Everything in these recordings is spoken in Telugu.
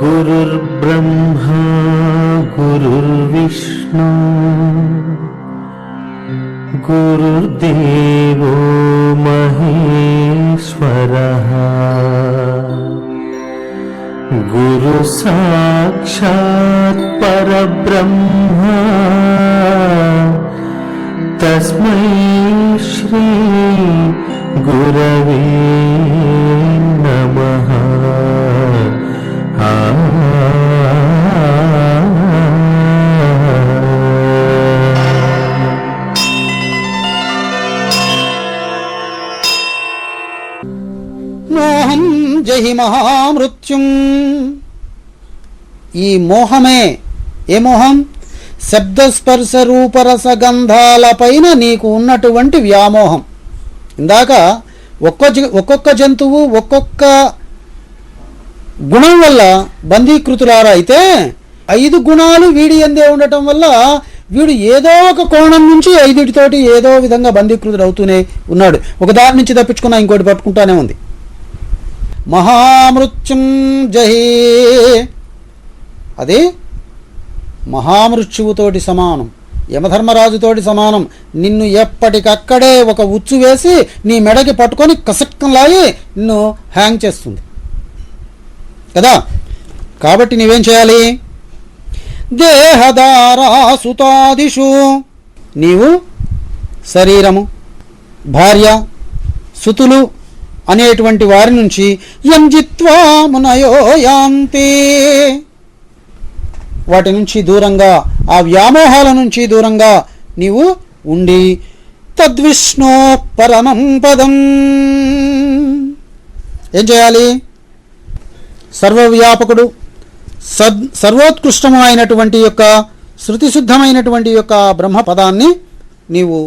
गुरुर्ब्रह्मा गुरुर्विष्णु गुरुर्देवो महेश्वरः गुरु साक्षात् परब्रह्मा तस्मै श्री गुरवे नमः। మోహం జహి మహామృత్యుం. ఈ మోహమే ఏ మోహం? శబ్దస్పర్శ రూపరసగంధాల పైన నీకు ఉన్నటువంటి వ్యామోహం. ఇందాక ఒక్కొక్క జంతువు ఒక్కొక్క గుణం వల్ల బంధీకృతులారా అయితే 5 గుణాలు వీడి అందే ఉండటం వల్ల వీడు ఏదో ఒక కోణం నుంచి 5తోటి ఏదో విధంగా బంధీకృతుడు అవుతూనే ఉన్నాడు. ఒక దారి నుంచి తప్పించుకున్నా ఇంకోటి పట్టుకుంటానే ఉంది. మహామృత్యుం జహి, అది మహామృత్యువుతోటి సమానం, యమధర్మరాజుతోటి సమానం. నిన్ను ఎప్పటికక్కడే ఒక ఉచ్చు వేసి నీ మెడకి పట్టుకొని కసక్కలాగి నిన్ను హ్యాంగ్ చేస్తుంది కదా. కాబట్టి నీవేం చేయాలి? దేహదారాసుతాదిషు, నీవు శరీరము, భార్య, సుతులు అనేటువంటి వారి నుంచి యంజిత్వా మునయో యాంతి, వాటి నుంచి దూరంగా, ఆ వ్యామోహాల నుంచి దూరంగా నీవు ఉండి తద్విష్ణో పరమం పదం ఏం చేయాలి? సర్వవ్యాపకుడు సర్వోత్కృష్టము అయినటువంటి యొక్క శృతిశుద్ధమైనటువంటి యొక్క బ్రహ్మపదాన్ని నీవు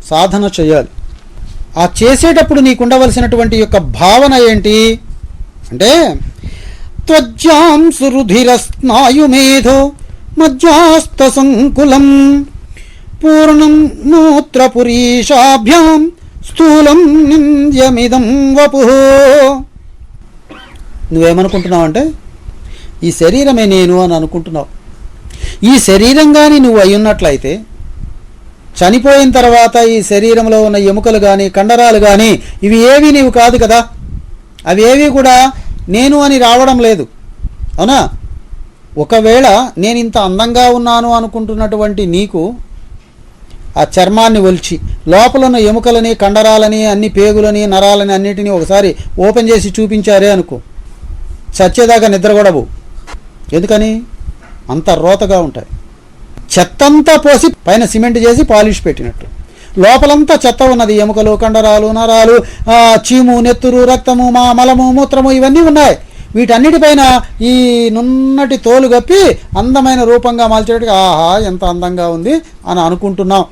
సాధన చేయాలి. ఆ చేసేటప్పుడు నీకు ఉండవలసినటువంటి యొక్క భావన ఏంటి అంటే త్వజ్జాం సురుధిరస్నాయుమేధో మజ్జాస్త సంకులం పూర్ణం మూత్రపురీషాభ్యాం స్థూలం నింద్యమిదం వపు. నువ్వేమనుకుంటున్నావు అంటే ఈ శరీరమే నేను అని అనుకుంటున్నావు. ఈ శరీరం కానీ నువ్వు అయ్యున్నట్లయితే చనిపోయిన తర్వాత ఈ శరీరంలో ఉన్న ఎముకలు కానీ కండరాలు కానీ ఇవి ఏవి నీవు కాదు కదా. అవి ఏవి కూడా నేను అని రావడం లేదు, అవునా? ఒకవేళ నేను ఇంత అందంగా ఉన్నాను అనుకుంటున్నటువంటి నీకు ఆ చర్మాన్ని ఒలిచి లోపల ఉన్న ఎముకలని కండరాలని అన్ని పేగులని నరాలని అన్నిటినీ ఒకసారి ఓపెన్ చేసి చూపించారే అనుకో, చచ్చేదాకా నిద్రగొడవు. ఎందుకని? అంత రోతగా ఉంటాయి. చెత్తంతా పోసి పైన సిమెంట్ చేసి పాలిష్ పెట్టినట్టు లోపలంతా చెత్త ఉన్నది. ఎముకలు, కండరాలు, నరాలు, చీము, నెత్తురు, రక్తము, మలము, మూత్రము ఇవన్నీ ఉన్నాయి. వీటన్నిటిపైన ఈ నున్నటి తోలు కప్పి అందమైన రూపంగా మలిచేటికి ఆహా ఎంత అందంగా ఉంది అని అనుకుంటున్నావు.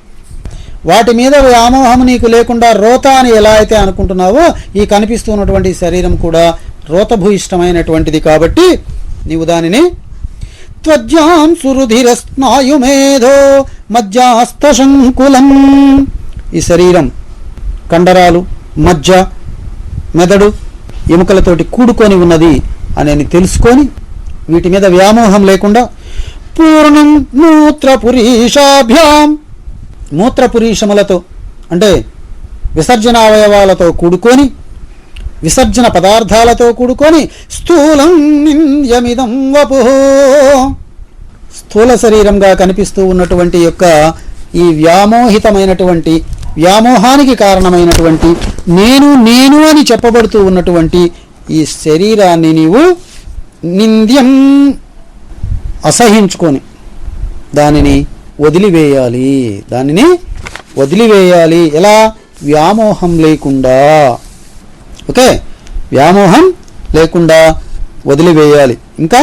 వాటి మీద వ్యామోహం నీకు లేకుండా రోత అని ఎలా అయితే అనుకుంటున్నావో ఈ కనిపిస్తున్నటువంటి శరీరం కూడా రోతభూయిష్టమైనటువంటిది. కాబట్టి నీవు దానిని త్వజ్జాం సురుధిరస్నాయుమేధో మజ్జాస్తశంకులం, ఈ శరీరం కండరాలు, మజ్జ, మెదడు, ఎముకలతోటి కూడుకొని ఉన్నది అని తెలుసుకొని వీటి మీద వ్యామోహం లేకుండా పూర్ణం మూత్రపురీషాభ్యాం, మూత్రపురీషములతో అంటే విసర్జన అవయవాలతో కూడుకొని విసర్జన పదార్థాలతో కూడుకొని స్థూలం నింద్యమిదం వపు, స్థూల శరీరంగా కనిపిస్తూ ఉన్నటువంటి యొక్క ఈ వ్యామోహితమైనటువంటి వ్యామోహానికి కారణమైనటువంటి నేను అని చెప్పబడుతూ ఉన్నటువంటి ఈ శరీరాన్ని నీవు నింద్యం అసహించుకొని దానిని వదిలివేయాలి. ఎలా? వ్యామోహం లేకుండా. ఓకే, వ్యామోహం లేకుండా వదిలివేయాలి. ఇంకా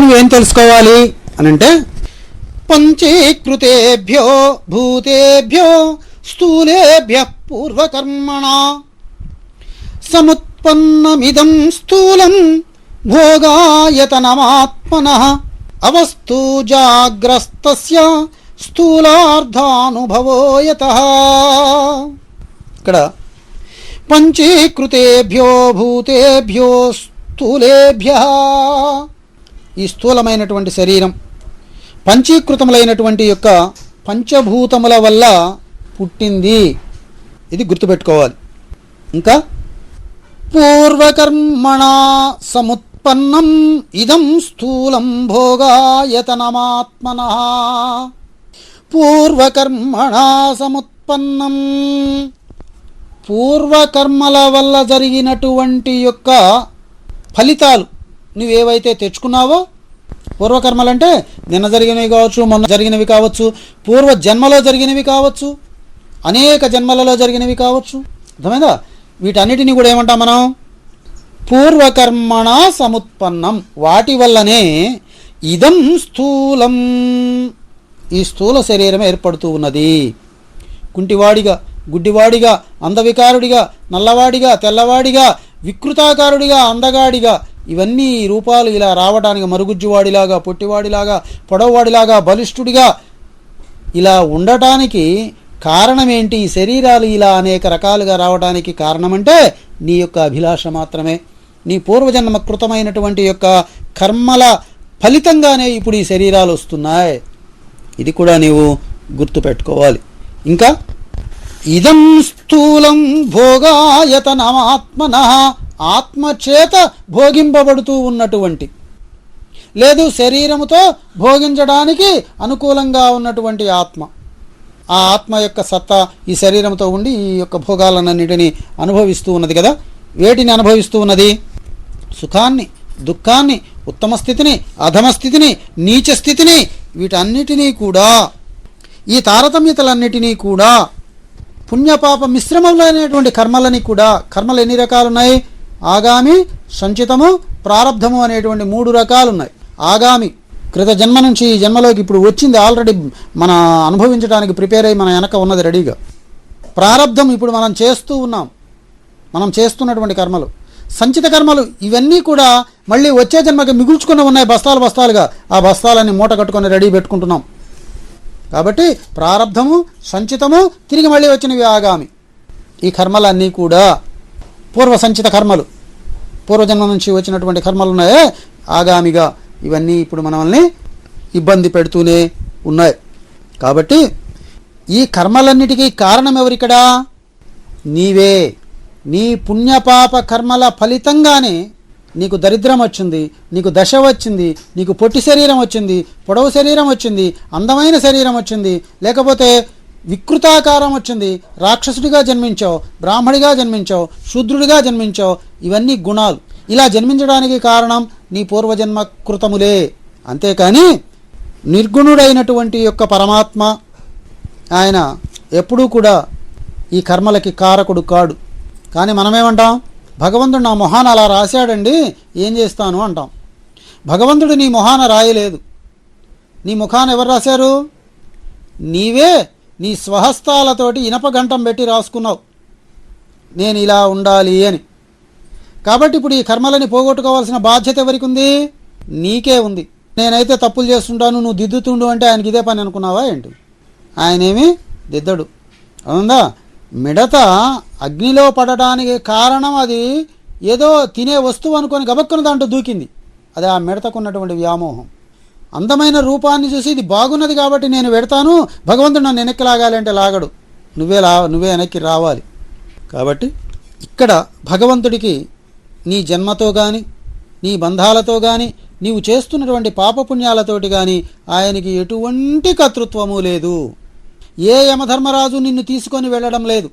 నువ్వేం తెలుసుకోవాలి అనంటే పంచీకృతేభ్యో భూతేభ్యో స్థూలేభ్య పూర్వకర్మణ సముత్పన్నమిదం స్థూలం భోగాయతనమాత్మనః అవస్తు జాగ్రస్తస్య స్థూలార్థానుభవో యతః. ఇక్కడ పంచీకృతేభ్యో భూతేభ్యో స్థూలేభ్య, ఈ స్థూలమైనటువంటి శరీరం పంచీకృతములైనటువంటి యొక్క పంచభూతముల వల్ల పుట్టింది. ఇది గుర్తుపెట్టుకోవాలి. ఇంకా పూర్వకర్మణా సముత్పన్నం ఇదం స్థూలం భోగాయతనమాత్మనః. పూర్వకర్మణా సముత్పన్నం, పూర్వకర్మల వల్ల జరిగినటువంటి యొక్క ఫలితాలు నువ్వేవైతే తెచ్చుకున్నావో, పూర్వకర్మలంటే నిన్న జరిగినవి కావచ్చు, మొన్న జరిగినవి కావచ్చు, పూర్వ జన్మలో జరిగినవి కావచ్చు, అనేక జన్మలలో జరిగినవి కావచ్చు. అర్థమైందా? వీటన్నిటినీ కూడా ఏమంటాం మనం? పూర్వకర్మణ సముత్పన్నం. వాటి వల్లనే ఇదం స్థూలం, ఈ స్థూల శరీరం ఏర్పడుతూ ఉన్నది. కుంటివాడిగా, గుడ్డివాడిగా, అందవికారుడిగా, నల్లవాడిగా, తెల్లవాడిగా, వికృతాకారుడిగా, అందగాడిగా, ఇవన్నీ రూపాలు ఇలా రావడానికి, మరుగుజ్జువాడిలాగా, పొట్టివాడిలాగా, పొడవవాడిలాగా, బలిష్ఠుడిగా ఇలా ఉండటానికి కారణం ఏంటి? ఈ శరీరాలు ఇలా అనేక రకాలుగా రావడానికి కారణమంటే నీ యొక్క అభిలాష మాత్రమే. నీ పూర్వజన్మ కృతమైనటువంటి యొక్క కర్మల ఫలితంగానే ఇప్పుడు ఈ శరీరాలు వస్తున్నాయి. ఇది కూడా నీవు గుర్తుపెట్టుకోవాలి. ఇంకా ఇదం స్థూలం భోగాయతనమాత్మనః, ఆత్మచేత భోగింపబడుతూ ఉన్నటువంటి, లేదు శరీరముతో భోగించడానికి అనుకూలంగా ఉన్నటువంటి ఆత్మ. ఆ ఆత్మ యొక్క సత్తా ఈ శరీరంతో ఉండి ఈ యొక్క భోగాలన్నిటినీ అనుభవిస్తూ ఉన్నది కదా. వేటిని అనుభవిస్తూ ఉన్నది? సుఖాన్ని, దుఃఖాన్ని, ఉత్తమ స్థితిని, అధమ స్థితిని, నీచ స్థితిని, వీటన్నిటినీ కూడా, ఈ తారతమ్యతలన్నిటినీ కూడా, పుణ్యపాప మిశ్రమంలోనేటువంటి కర్మలని కూడా. కర్మలు ఎన్ని రకాలు ఉన్నాయి? ఆగామి, సంచితము, ప్రారబ్ధము అనేటువంటి 3 రకాలు ఉన్నాయి. ఆగామి క్రిత జన్మ నుంచి ఈ జన్మలోకి ఇప్పుడు వచ్చింది, ఆల్రెడీ మన అనుభవించడానికి ప్రిపేర్ అయ్యి మన వెనక ఉన్నది రెడీగా. ప్రారబ్ధం ఇప్పుడు మనం చేస్తూ ఉన్నాం, మనం చేస్తున్నటువంటి కర్మలు. సంచిత కర్మలు ఇవన్నీ కూడా మళ్ళీ వచ్చే జన్మకి మిగుల్చుకుని ఉన్నాయి బస్తాలు బస్తాలుగా. ఆ బస్తాలన్నీ మూట కట్టుకొని రెడీ పెట్టుకుంటున్నాం. కాబట్టి ప్రారబ్ధము, సంచితము, తిరిగి మళ్ళీ వచ్చినవి ఆగామి. ఈ కర్మలన్నీ కూడా పూర్వ సంచిత కర్మలు, పూర్వజన్మ నుంచి వచ్చినటువంటి కర్మలు ఉన్నాయే ఆగామిగా. ఇవన్నీ ఇప్పుడు మనల్ని ఇబ్బంది పెడుతూనే ఉన్నాయి. కాబట్టి ఈ కర్మలన్నిటికీ కారణం ఎవరిక్కడ? నీవే. నీ పుణ్యపాప కర్మల ఫలితంగానే నీకు దరిద్రం వచ్చింది, నీకు దశ వచ్చింది, నీకు పొట్టి శరీరం వచ్చింది, పొడవు శరీరం వచ్చింది, అందమైన శరీరం వచ్చింది, లేకపోతే వికృతాకారం వచ్చింది, రాక్షసుడిగా జన్మించావు, బ్రాహ్మడిగా జన్మించావు, శూద్రుడిగా జన్మించావు. ఇవన్నీ గుణాలు. ఇలా జన్మించడానికి కారణం నీ పూర్వజన్మ కృతములే. అంతేకాని నిర్గుణుడైనటువంటి యొక్క పరమాత్మ ఆయన ఎప్పుడూ కూడా ఈ కర్మలకి కారకుడు కాడు. కానీ మనమేమంటాం? భగవంతుడు నా మొహాన అలా రాశాడండి, ఏం చేస్తాను అంటాం. భగవంతుడు నీ మొహాన రాయలేదు. నీ ముఖాన ఎవరు రాశారు? నీవే నీ స్వహస్తాలతోటి ఇనప గంటం పెట్టి రాసుకున్నావు, నేను ఇలా ఉండాలి అని. కాబట్టి ఇప్పుడు ఈ కర్మలని పోగొట్టుకోవాల్సిన బాధ్యత ఎవరికి ఉంది? నీకే ఉంది. నేనైతే తప్పులు చేస్తుంటాను, నువ్వు దిద్దుతుండు అంటే ఆయనకి ఇదే పని అనుకున్నావా ఏంటి? ఆయనేమి దిద్దడు. అవుందా? మిడత అగ్నిలో పడడానికి కారణం అది ఏదో తినే వస్తువు అనుకొని గబక్కున దాంట్లో దూకింది. అది ఆ మిడతకు ఉన్నటువంటి వ్యామోహం. అందమైన రూపాన్ని చూసి ఇది బాగున్నది కాబట్టి నేను పెడతాను, భగవంతుడు నన్ను వెనక్కి లాగాలి అంటే లాగడు. నువ్వే వెనక్కి రావాలి. కాబట్టి ఇక్కడ భగవంతుడికి నీ జన్మతో కానీ, నీ బంధాలతో కానీ, నీవు చేస్తున్నటువంటి పాపపుణ్యాలతోటి కానీ ఆయనకి ఎటువంటి కర్తృత్వము లేదు. ఏ యమధర్మరాజు నిన్ను తీసుకొని వెళ్ళడం లేదు.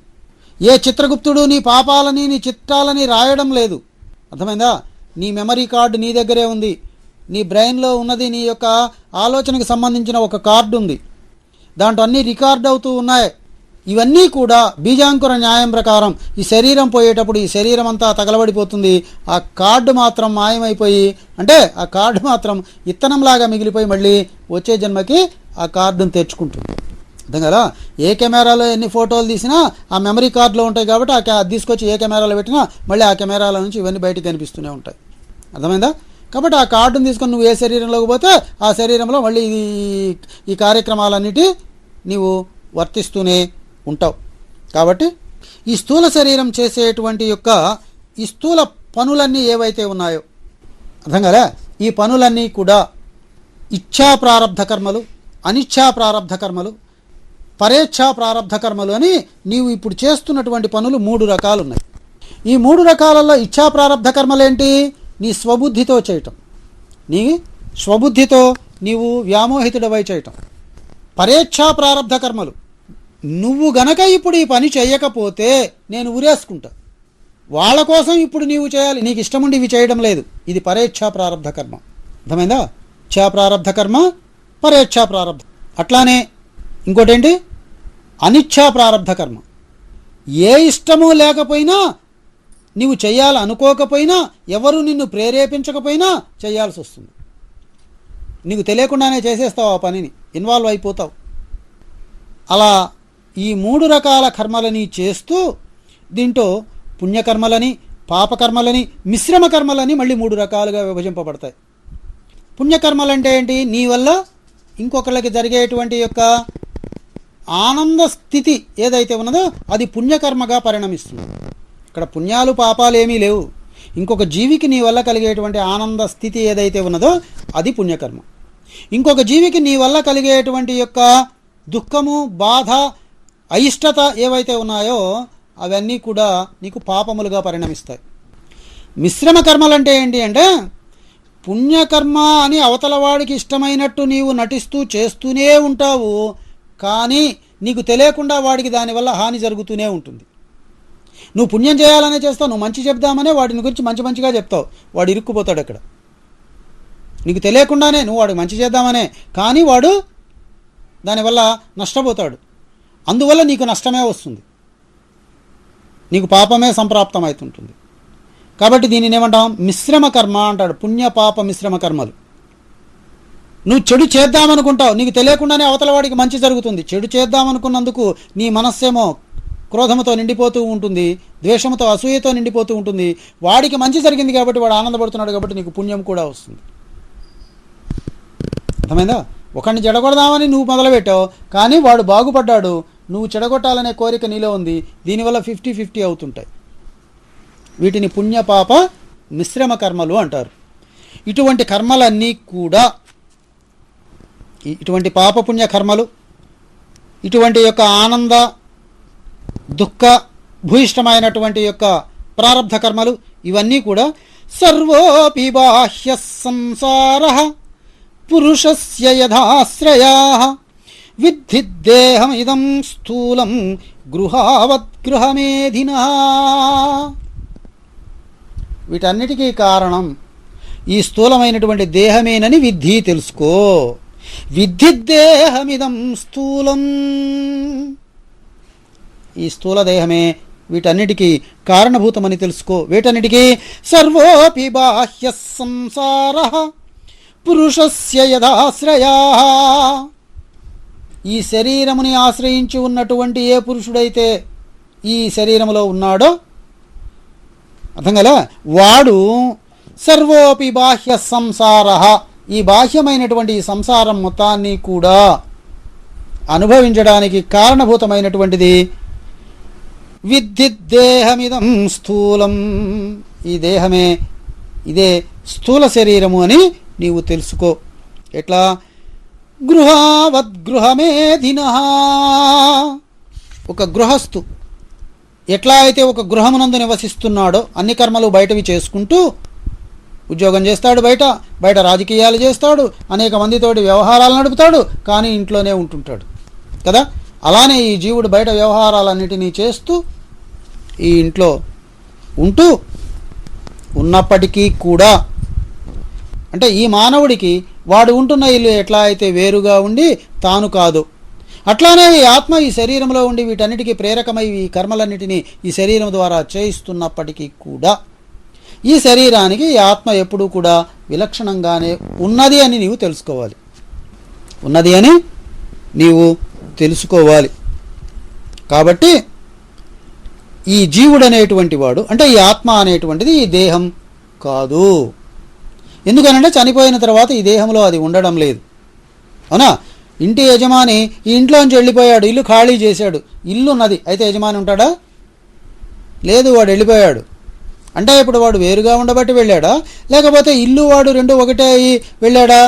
ఏ చిత్రగుప్తుడు నీ పాపాలని, నీ చిత్రాలని రాయడం లేదు. అర్థమైందా? నీ మెమరీ కార్డు నీ దగ్గరే ఉంది. నీ బ్రెయిన్లో ఉన్నది నీ యొక్క ఆలోచనకు సంబంధించిన ఒక కార్డు ఉంది. దాంట్లో అన్నీ రికార్డ్ అవుతూ ఉన్నాయి. ఇవన్నీ కూడా బీజాంకుర న్యాయం ప్రకారం ఈ శరీరం పోయేటప్పుడు ఈ శరీరం అంతా తగలబడిపోతుంది. ఆ కార్డు మాత్రం మాయమైపోయి, అంటే ఆ కార్డు మాత్రం ఇత్తనంలాగా మిగిలిపోయి మళ్ళీ వచ్చే జన్మకి ఆ కార్డును తెచ్చుకుంటుంది. అర్థం కదా? ఏ కెమెరాలో ఎన్ని ఫోటోలు తీసినా ఆ మెమరీ కార్డులో ఉంటాయి కాబట్టి అది తీసుకొచ్చి ఏ కెమెరాలో పెట్టినా మళ్ళీ ఆ కెమెరాల నుంచి ఇవన్నీ బయటకు కనిపిస్తూనే ఉంటాయి. అర్థమైందా? కాబట్టి ఆ కార్డును తీసుకొని నువ్వు ఏ శరీరంలోకి పోతే ఆ శరీరంలో మళ్ళీ ఈ కార్యక్రమాలన్నిటి నీవు వర్తిస్తూనే ఉంటావు. కాబట్టి ఈ స్థూల శరీరం చేసేటువంటి యొక్క ఈ స్థూల పనులన్నీ ఏవైతే ఉన్నాయో అర్థం కదా? ఈ పనులన్నీ కూడా ఇచ్ఛా ప్రారబ్ధ కర్మలు, అనిచ్ఛా ప్రారబ్ధ కర్మలు, పరేచ్ఛా ప్రారబ్ధ కర్మలు అని నీవు ఇప్పుడు చేస్తున్నటువంటి పనులు 3 రకాలు ఉన్నాయి. ఈ 3 రకాలలో ఇచ్ఛా ప్రారబ్ధ కర్మలేంటి? నీ స్వబుద్ధితో చేయటం, నీ స్వబుద్ధితో నీవు వ్యామోహితుడవై చేయటం. పరేచ్ఛా ప్రారబ్ధ కర్మలు, నువ్వు గనక ఇప్పుడు ఈ పని చేయకపోతే నేను ఉరేసుకుంటా, వాళ్ళ కోసం ఇప్పుడు నీవు చేయాలి, నీకు ఇష్టముండి ఇవి చేయడం లేదు. ఇది పరేచ్ఛా ప్రారబ్ధ కర్మ. అర్థమైందా? ఇచ్ఛా ప్రారబ్ధ కర్మ, పరేచ్ఛా ప్రారబ్ధ. అట్లానే ఇంకోటేంటి? అనిచ్ఛా ప్రారబ్ధ కర్మ. ఏ ఇష్టము లేకపోయినా, నీవు చేయాలనుకోకపోయినా, ఎవరు నిన్ను ప్రేరేపించకపోయినా చేయాల్సి వస్తుంది. నీకు తెలియకుండానే చేసేస్తావు ఆ పనిని, ఇన్వాల్వ్ అయిపోతావు. అలా ఈ 3 రకాల కర్మలని చేస్తూ దీంట్లో పుణ్యకర్మలని, పాపకర్మలని, మిశ్రమ కర్మలని మళ్ళీ 3 రకాలుగా విభజింపబడతాయి. పుణ్యకర్మలంటే ఏంటి? నీ వల్ల ఇంకొకళ్ళకి జరిగేటువంటి యొక్క ఆనంద స్థితి ఏదైతే ఉన్నదో అది పుణ్యకర్మగా పరిణమిస్తుంది. ఇక్కడ పుణ్యాలు పాపాలు ఏమీ లేవు. ఇంకొక జీవికి నీ వల్ల కలిగేటువంటి ఆనంద స్థితి ఏదైతే ఉన్నదో అది పుణ్యకర్మ. ఇంకొక జీవికి నీ వల్ల కలిగేటువంటి యొక్క దుఃఖము, బాధ, అయిష్టత ఏవైతే ఉన్నాయో అవన్నీ కూడా నీకు పాపములుగా పరిణమిస్తాయి. మిశ్రమ కర్మలంటే ఏంటి అంటే, పుణ్యకర్మ అని అవతలవాడికి ఇష్టమైనట్టు నీవు నటిస్తూ చేస్తూనే ఉంటావు, కానీ నీకు తెలియకుండా వాడికి దానివల్ల హాని జరుగుతూనే ఉంటుంది. నువ్వు పుణ్యం చేయాలనే చేస్తావు, నువ్వు మంచి చెప్దామనే వాడిని గురించి మంచిగా చెప్తావు, వాడు ఇరుక్కుపోతాడు అక్కడ. నీకు తెలియకుండానే నువ్వు వాడికి మంచి చేద్దామనే, కానీ వాడు దానివల్ల నష్టపోతాడు. అందువల్ల నీకు నష్టమే వస్తుంది, నీకు పాపమే సంప్రాప్తం అవుతుంటుంది. కాబట్టి దీనిని ఏమంటాం? మిశ్రమ కర్మ అంటాడు. పుణ్య పాప మిశ్రమ కర్మలు. నువ్వు చెడు చేద్దామనుకుంటావు, నీకు తెలియకుండానే అవతల వాడికి మంచి జరుగుతుంది. చెడు చేద్దామనుకున్నందుకు నీ మనస్సేమో క్రోధముతో నిండిపోతూ ఉంటుంది, ద్వేషముతో, అసూయతో నిండిపోతూ ఉంటుంది. వాడికి మంచి జరిగింది కాబట్టి వాడు ఆనందపడుతున్నాడు కాబట్టి నీకు పుణ్యం కూడా వస్తుంది. అర్థమైందా? ఒకడిని చెడగొడదామని నువ్వు మొదలుపెట్టావు, కానీ వాడు బాగుపడ్డాడు, నువ్వు చెడగొట్టాలనే కోరిక నీలో ఉంది. దీనివల్ల 50-50 అవుతుంటాయి. వీటిని పుణ్యపాప మిశ్రమ కర్మలు అంటారు. ఇటువంటి కర్మలన్నీ కూడా, ఇటువంటి పాపపుణ్య కర్మలు, ఇటువంటి యొక్క ఆనంద దుఃఖ భూయిష్టమైనటువంటి యొక్క ప్రారబ్ధ కర్మలు, ఇవన్నీ కూడా సర్వోపి బాహ్య సంసారః పురుషస్య యథాశ్రయాః విద్ధి దేహమిదం స్థూలం గృహావద్గృహమేధినః. వీటన్నిటికీ కారణం ఈ స్థూలమైనటువంటి దేహమేనని విద్ధి తెలుసుకో. విద్ధి దేహమిదం స్థూలం, ఈ స్థూల దేహమే వీటన్నిటికీ కారణభూతమని తెలుసుకో. వీటన్నిటికీ సర్వోపి బాహ్య సంసారః పురుషస్య యథాశ్రయాః. ఈ శరీరముని ఆశ్రయించి ఉన్నటువంటి ఏ పురుషుడైతే ఈ శరీరములో ఉన్నాడో, అర్థం కదా, వాడు సర్వోపి బాహ్య సంసారః, ఈ బాహ్యమైనటువంటి ఈ సంసారం మొత్తాన్ని కూడా అనుభవించడానికి కారణభూతమైనటువంటిది విద్ధి దేహమిదం స్థూలం, ఈ దేహమే, ఇదే స్థూల శరీరము అని నీవు తెలుసుకో. ఎట్లా? గృహావద్గృహమేధినః. ఒక గృహస్థు ఎట్లా అయితే ఒక గృహమునందు నివసిస్తున్నాడో, అన్ని కర్మలు బయటవి చేసుకుంటూ ఉద్యోగం చేస్తాడు, బయట రాజకీయాలు చేస్తాడు, అనేక మందితోటి వ్యవహారాలు నడుపుతాడు, కానీ ఇంట్లోనే ఉంటుంటాడు కదా. అలానే ఈ జీవుడు బయట వ్యవహారాలన్నిటినీ చేస్తూ ఈ ఇంట్లో ఉంటూ ఉన్నప్పటికీ కూడా, అంటే ఈ మానవుడికి వాడు ఉంటున్న ఇల్లు ఎట్లా అయితే వేరుగా ఉండి తాను కాదు, అట్లానే ఈ ఆత్మ ఈ శరీరంలో ఉండి వీటన్నిటికీ ప్రేరకమై ఈ కర్మలన్నిటినీ ఈ శరీరం ద్వారా చేయిస్తున్నప్పటికీ కూడా ఈ శరీరానికి ఈ ఆత్మ ఎప్పుడూ కూడా విలక్షణంగానే ఉన్నది అని నీవు తెలుసుకోవాలి. ఉన్నది అని నీవు తెలుసుకోవాలి. కాబట్టి ఈ జీవుడు అనేటువంటి వాడు, అంటే ఈ ఆత్మ అనేటువంటిది ఈ దేహం కాదు. ఎందుకనంటే చనిపోయిన తర్వాత ఈ దేహంలో అది ఉండడం లేదు, అవునా? ఇంటి యజమాని ఈ ఇంట్లోంచి వెళ్ళిపోయాడు, ఇల్లు ఖాళీ చేశాడు, ఇల్లు ఉన్నది, అయితే యజమాని ఉంటాడా? లేదు, వాడు వెళ్ళిపోయాడు. అంటే ఇప్పుడు వాడు వేరుగా ఉండబట్టి వెళ్ళాడా, లేకపోతే ఇల్లు వాడు రెండు ఒకటే అయి వెళ్ళాడా?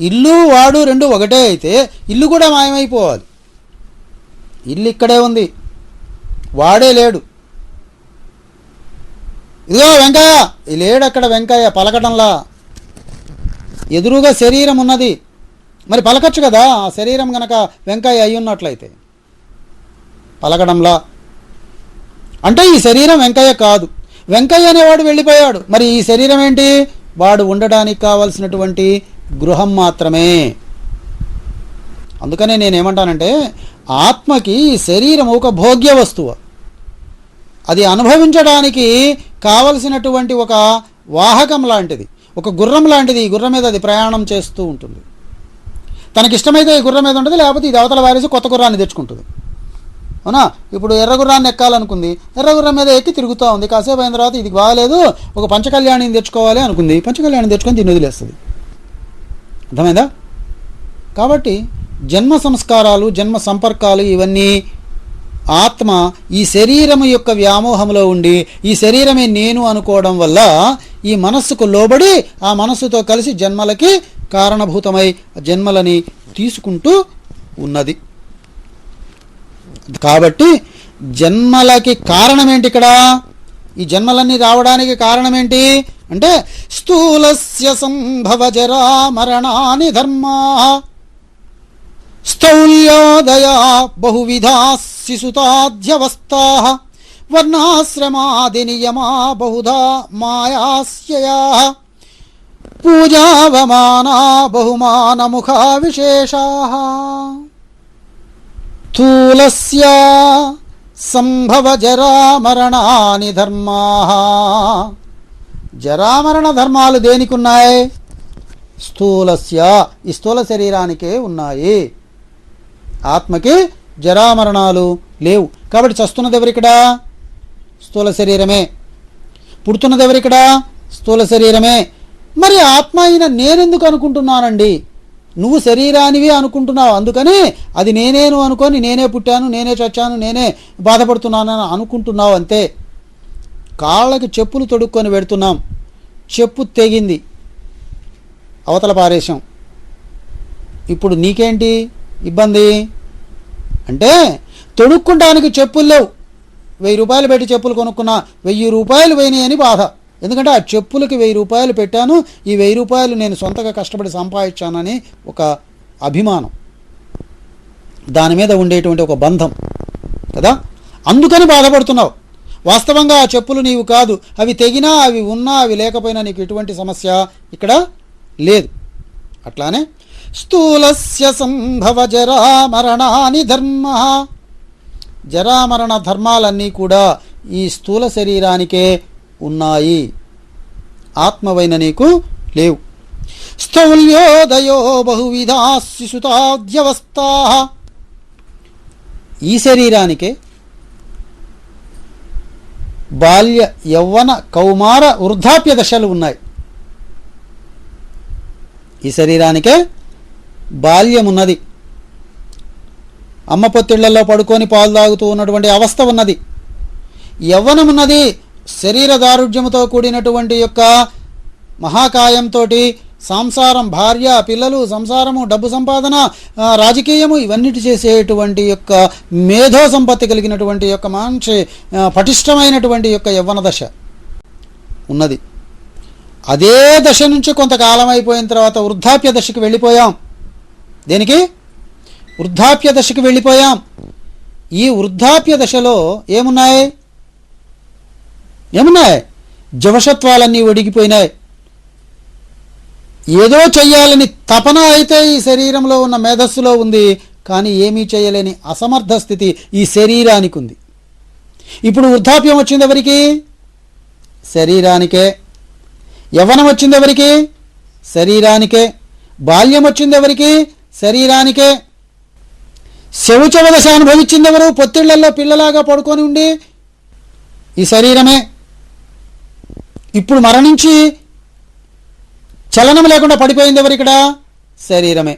ఇల్లు వాడు రెండు ఒకటే అయితే ఇల్లు కూడా మాయమైపోవాలి. ఇల్లు ఇక్కడే ఉంది, వాడే లేడు. ఇదిగో వెంకయ్య, లేడు అక్కడ వెంకయ్య పలకటంలా. ఎదురుగా శరీరం ఉన్నది, మరి పలకచ్చు కదా. ఆ శరీరం గనక వెంకయ్య అయి ఉన్నట్లయితే పలకడంలా. అంటే ఈ శరీరం వెంకయ్య కాదు, వెంకయ్య అనేవాడు వెళ్ళిపోయాడు. మరి ఈ శరీరం ఏంటి? వాడు ఉండడానికి కావలసినటువంటి గృహం మాత్రమే. అందుకనే నేనేమంటానంటే, ఆత్మకి శరీరం ఒక భోగ్య వస్తువు, అది అనుభవించడానికి కావలసినటువంటి ఒక వాహకం లాంటిది, ఒక గుర్రం లాంటిది. ఈ గుర్రం మీద అది ప్రయాణం చేస్తూ ఉంటుంది. తనకిష్టమైతే ఈ గుర్రం మీద ఉంటుంది, లేకపోతే ఇది అవతల వారేసి కొత్త గుర్రాన్ని తెచ్చుకుంటుంది. అవునా? ఇప్పుడు ఎర్ర గుర్రాన్ని ఎక్కాలనుకుంది, ఎర్ర గుర్రం మీద ఎక్కి తిరుగుతూ ఉంది. కాసేపు అయిన తర్వాత ఇది బాగాలేదు, ఒక పంచకళ్యాణిని తెచ్చుకోవాలి అనుకుంది, పంచకళ్యాణిని తెచ్చుకొని దీన్ని వదిలేస్తుంది. అర్థమైందా? కాబట్టి జన్మ సంస్కారాలు, జన్మ సంపర్కాలు ఇవన్నీ ఆత్మ ఈ శరీరము యొక్క వ్యామోహంలో ఉండి ఈ శరీరమే నేను అనుకోవడం వల్ల ఈ మనస్సుకు లోబడి ఆ మనస్సుతో కలిసి జన్మలకి కారణభూతమై జన్మలని తీసుకుంటూ ఉన్నది. కాబట్టి జన్మలకి కారణమేంటి? ఇక్కడ ఈ జన్మలన్నీ రావడానికి కారణమేంటి అంటే, స్థూలస్య సంభవ జరా మరణాని ధర్మా స్థౌల్యోదయా బహువిధా శిశుతాధ్యవస్థా వర్ణాశ్రమాది నియమా బహుధా మాయాస్యయా పూజావమానా బహుమానముఖా విశేషాః. స్థూలస్య సంభవ జరామరణాని ధర్మాః. జరామరణ ధర్మాలు దేనికున్నాయి? స్థూలస్య, ఈ స్థూల శరీరానికే ఉన్నాయి. ఆత్మకి జరామరణాలు లేవు. కాబట్టి చస్తున్నది ఎవరిక్కడ? స్థూల శరీరమే. పుడుతున్నది ఎవరిక్కడ? స్థూల శరీరమే. మరి ఆత్మ అయిన నేనెందుకు అనుకుంటున్నానండి? నువ్వు శరీరానివి అనుకుంటున్నావు, అందుకని అది నేనేను అనుకొని నేనే పుట్టాను, నేనే చచ్చాను, నేనే బాధపడుతున్నానని అనుకుంటున్నావు అంతే. కాళ్ళకి చెప్పులు తొడుక్కొని పెడుతున్నాం, చెప్పు తెగింది, అవతల పారేశాం. ఇప్పుడు నీకేంటి ఇబ్బంది అంటే, తొడుక్కుంటానికి చెప్పులు లేవు, 1000 రూపాయలు పెట్టి చెప్పులు కొనుక్కున్నా, 1000 రూపాయలు పోయినాయి అని బాధ. ఎందుకంటే ఆ చెప్పులకి 1000 రూపాయలు పెట్టాను, ఈ 1000 రూపాయలు నేను సొంతగా కష్టపడి సంపాదించానని ఒక అభిమానం, దాని మీద ఉండేటువంటి ఒక బంధం కదా, అందుకని బాధపడుతున్నావు. వాస్తవంగా ఆ చెప్పులు నీవు కాదు, అవి తెగినా అవి ఉన్నా అవి లేకపోయినా నీకు ఎటువంటి సమస్య ఇక్కడ లేదు. అట్లానే స్థూలస్య సంభవ జరామరణాని ధర్మ, జరామరణ ధర్మాలన్నీ కూడా ఈ స్థూల శరీరానికే ఉన్నాయి, ఆత్మవైన నీకు లేవు. స్థౌల్యోదయో బహువిధా శిశుతాద్యవస్థా, ఈ శరీరానికే బాల్య యవ్వన కౌమార వృద్ధాప్య దశలు ఉన్నాయి. ఈ శరీరానికే బాల్యం ఉన్నది, అమ్మ పొత్తిళ్లలో పడుకొని పాలు తాగుతూ ఉన్నటువంటి అవస్థ ఉన్నది. యవ్వనం ఉన్నది, శరీర దారుఢ్యముతో కూడినటువంటి యొక్క మహాకాయంతో సంసారం, భార్య, పిల్లలు, సంసారము, డబ్బు సంపాదన, రాజకీయము, ఇవన్నిటి చేసేటువంటి యొక్క మేధో సంపత్తి కలిగినటువంటి యొక్క మంచి పటిష్టమైనటువంటి యొక్క యవ్వన దశ ఉన్నది. అదే దశ నుంచి కొంతకాలం అయిపోయిన తర్వాత వృద్ధాప్య దశకి వెళ్ళిపోయాం. దేనికి? వృద్ధాప్య దశకి వెళ్ళిపోయాం. ఈ వృద్ధాప్య దశలో ఏమున్నాయి? జవసత్వాలన్నీ ఒడిగిపోయినాయి. ఏదో చెయ్యాలని తపన అయితే ఈ శరీరంలో ఉన్న మేధస్సులో ఉంది, కానీ ఏమీ చేయలేని అసమర్థ స్థితి ఈ శరీరానికి ఉంది. ఇప్పుడు వృద్ధాప్యం వచ్చింది ఎవరికి? శరీరానికే. యవ్వనం వచ్చింది ఎవరికి? శరీరానికే. బాల్యం వచ్చింది ఎవరికి? శరీరానికే. శౌచవ దశ అనుభవించింది ఎవరు? పొత్తిళ్లలో పిల్లలాగా పడుకొని ఉండి ఈ శరీరమే. ఇప్పుడు మరణించి చలనం లేకుండా పడిపోయింది ఎవరు ఇక్కడ? శరీరమే.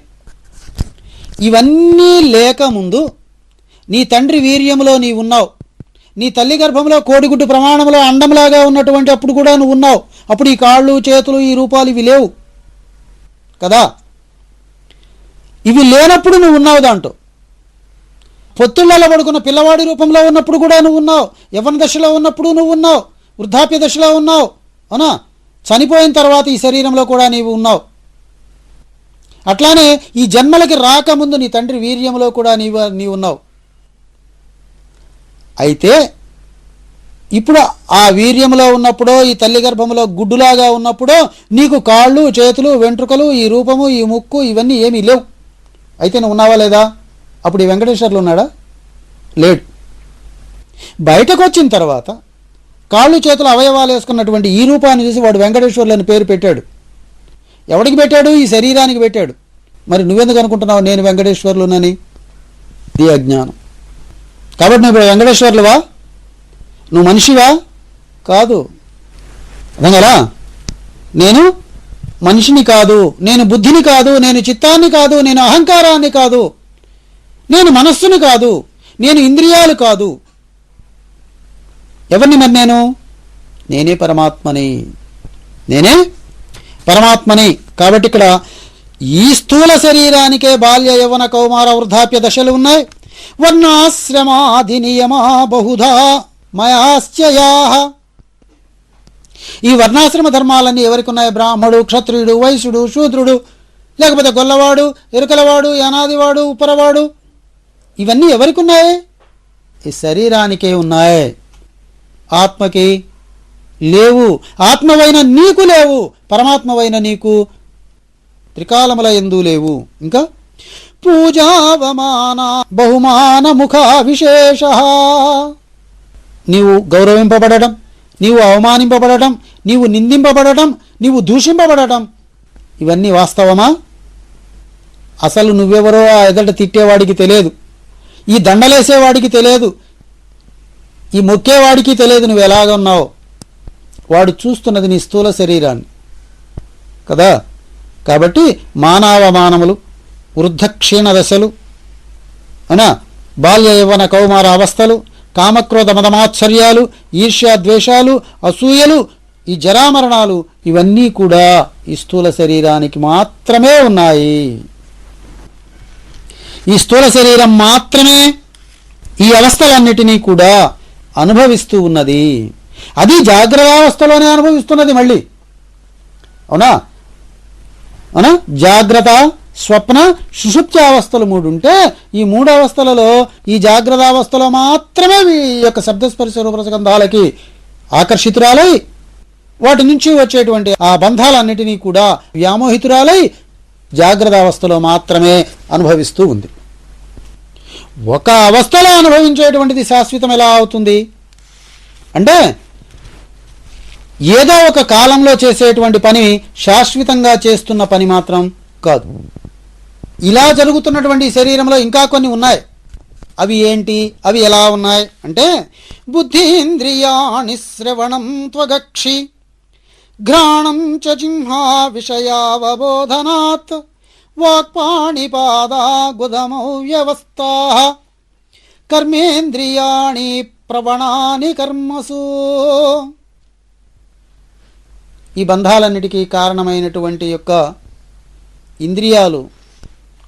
ఇవన్నీ లేకముందు నీ తండ్రి వీర్యములో నీ ఉన్నావు, నీ తల్లి గర్భంలో కోడిగుడ్డు ప్రమాణంలో అండంలాగా ఉన్నటువంటి అప్పుడు కూడా నువ్వు ఉన్నావు. అప్పుడు ఈ కాళ్ళు చేతులు ఈ రూపాలు ఇవి లేవు కదా. ఇవి లేనప్పుడు నువ్వు ఉన్నావు. దాంట్లో పొత్తుళ్లలో పడుకున్న పిల్లవాడి రూపంలో ఉన్నప్పుడు కూడా నువ్వు ఉన్నావు. యవ్వన దశలో ఉన్నప్పుడు నువ్వు ఉన్నావు. వృద్ధాప్య దశలో ఉన్నావు. అవునా? చనిపోయిన తర్వాత ఈ శరీరంలో కూడా నీవు ఉన్నావు. అట్లానే ఈ జన్మలకి రాకముందు నీ తండ్రి వీర్యంలో కూడా నీవు ఉన్నావు. అయితే ఇప్పుడు ఆ వీర్యంలో ఉన్నప్పుడో ఈ తల్లి గర్భంలో గుడ్డులాగా ఉన్నప్పుడో నీకు కాళ్ళు చేతులు వెంట్రుకలు ఈ రూపము ఈ ముక్కు ఇవన్నీ ఏమీ లేవు. అయితే నువ్వు ఉన్నావా లేదా? అప్పుడు ఈ వెంకటేశ్వర్లు ఉన్నాడా? లేడు. బయటకు వచ్చిన తర్వాత కాళ్ళు చేతులు అవయవాలు వేసుకున్నటువంటి ఈ రూపాన్ని చూసి వాడు వెంకటేశ్వర్లు అని పేరు పెట్టాడు. ఎవడికి పెట్టాడు? ఈ శరీరానికి పెట్టాడు. మరి నువ్వెందుకు అనుకుంటున్నావు నేను వెంకటేశ్వర్లునని? ఇది అజ్ఞానం. కాబట్టి నువ్వు ఇప్పుడు వెంకటేశ్వర్లువా? నువ్వు మనిషివా? కాదు. అర్థం కదా? నేను మనిషిని కాదు, నేను బుద్ధిని కాదు, నేను చిత్తాన్ని కాదు, నేను అహంకారాన్ని కాదు, నేను మనస్సుని కాదు, నేను ఇంద్రియాలు కాదు. ఎవరిని మరి నేనే పరమాత్మని. నేనే పరమాత్మని. కాబట్టి ఇక్కడ ఈ స్థూల శరీరానికే బాల్య యవ్వన కౌమార వృద్ధాప్య దశలు ఉన్నాయి. వర్ణాశ్రమాది నియమా బహుధా మయాశ్చయా. ఈ వర్ణాశ్రమ ధర్మాలన్నీ ఎవరికి ఉన్నాయి? బ్రాహ్మడు, క్షత్రియుడు, వైశ్యుడు, శూద్రుడు, లేకపోతే గొల్లవాడు, ఎరుకలవాడు, యానాదివాడు, ఉపరవాడు, ఇవన్నీ ఎవరికి ఉన్నాయి? ఈ శరీరానికే ఉన్నాయి. ఆత్మకి లేవు. ఆత్మవైన నీకు లేవు, పరమాత్మవైన నీకు త్రికాలముల యందు లేవు. ఇంకా పూజావమాన బహుమాన ముఖ విశేష. నీవు గౌరవింపబడటం, నీవు అవమానింపబడటం, నీవు నిందింపబడటం, నీవు దూషింపబడటం, ఇవన్నీ వాస్తవమా? అసలు నువ్వెవరో ఆ ఎదట తిట్టేవాడికి తెలియదు, ఈ దండలేసేవాడికి తెలియదు, ఈ మొక్కేవాడికి తెలియదు నువ్వు ఎలాగ ఉన్నావో. వాడు చూస్తున్నది నీ స్థూల శరీరాన్ని కదా. కాబట్టి మానవమానములు, వృద్ధక్షీణ దశలు, అవునా, బాల్య యవ్వన కౌమార అవస్థలు, కామక్రోధ మదమాత్సర్యాలు, ఈర్ష్య ద్వేషాలు, అసూయలు, ఈ జరామరణాలు, ఇవన్నీ కూడా ఈ స్థూల శరీరానికి మాత్రమే ఉన్నాయి. ఈ స్థూల శరీరం మాత్రమే ఈ అవస్థలన్నిటినీ కూడా అనుభవిస్తూ ఉన్నది. అది జాగ్రత్తావస్థలోనే అనుభవిస్తున్నది మళ్ళీ. అవునా? అవునా? జాగ్రత్త, స్వప్న, సుషుప్త్యావస్థలు 3 ఉంటే ఈ 3 అవస్థలలో ఈ జాగ్రత్తావస్థలో మాత్రమే ఈ యొక్క శబ్దస్పర్శ రూపరసగంధాలకి ఆకర్షితురాలై వాటి నుంచి వచ్చేటువంటి ఆ బంధాలన్నిటినీ కూడా వ్యామోహితురాలై జాగ్రత్తావస్థలో మాత్రమే అనుభవిస్తూ ఉంది. ఒక అవస్థలో అనుభవించేటువంటిది శాశ్వతం ఎలా అవుతుంది అంటే, ఏదో ఒక కాలంలో చేసేటువంటి పని శాశ్వతంగా చేస్తున్న పని మాత్రం కాదు. ఇలా జరుగుతున్నటువంటి శరీరంలో ఇంకా కొన్ని ఉన్నాయి. అవి ఏంటి? అవి ఎలా ఉన్నాయి అంటే, బుద్ధీంద్రియాణి శ్రవణం త్వగక్షి ఘ్రాణం చ జిహ్వా విషయావబోధనాత్ వాక్పాణిపాదా గుదమౌ వ్యవస్థాః కర్మేంద్రియాణి ప్రవణాని కర్మసు. ఈ బంధాలన్నిటికీ కారణమైనటువంటి యొక్క ఇంద్రియాలు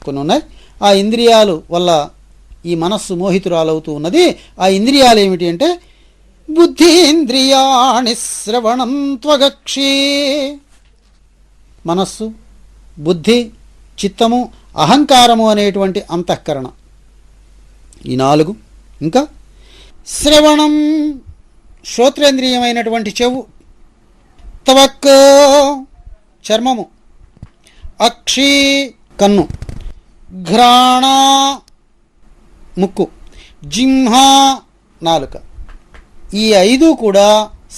కొన్ని ఉన్నాయి. ఆ ఇంద్రియాలు వల్ల ఈ మనస్సు మోహితురాలవుతూ ఉన్నది. ఆ ఇంద్రియాలు ఏమిటి అంటే, బుద్ధీంద్రియాణి శ్రవణం త్వగక్షి. మనస్సు, బుద్ధి, చిత్తము, అహంకారము అనేటువంటి అంతఃకరణ, ఈ 4. ఇంకా శ్రవణం శ్రోత్రేంద్రియమైనటువంటి చెవు, త్వక్ చర్మము, అక్షి కన్ను, ఘ్రాణ ముక్కు, జిహ్వా నాలుక. ఈ 5 కూడా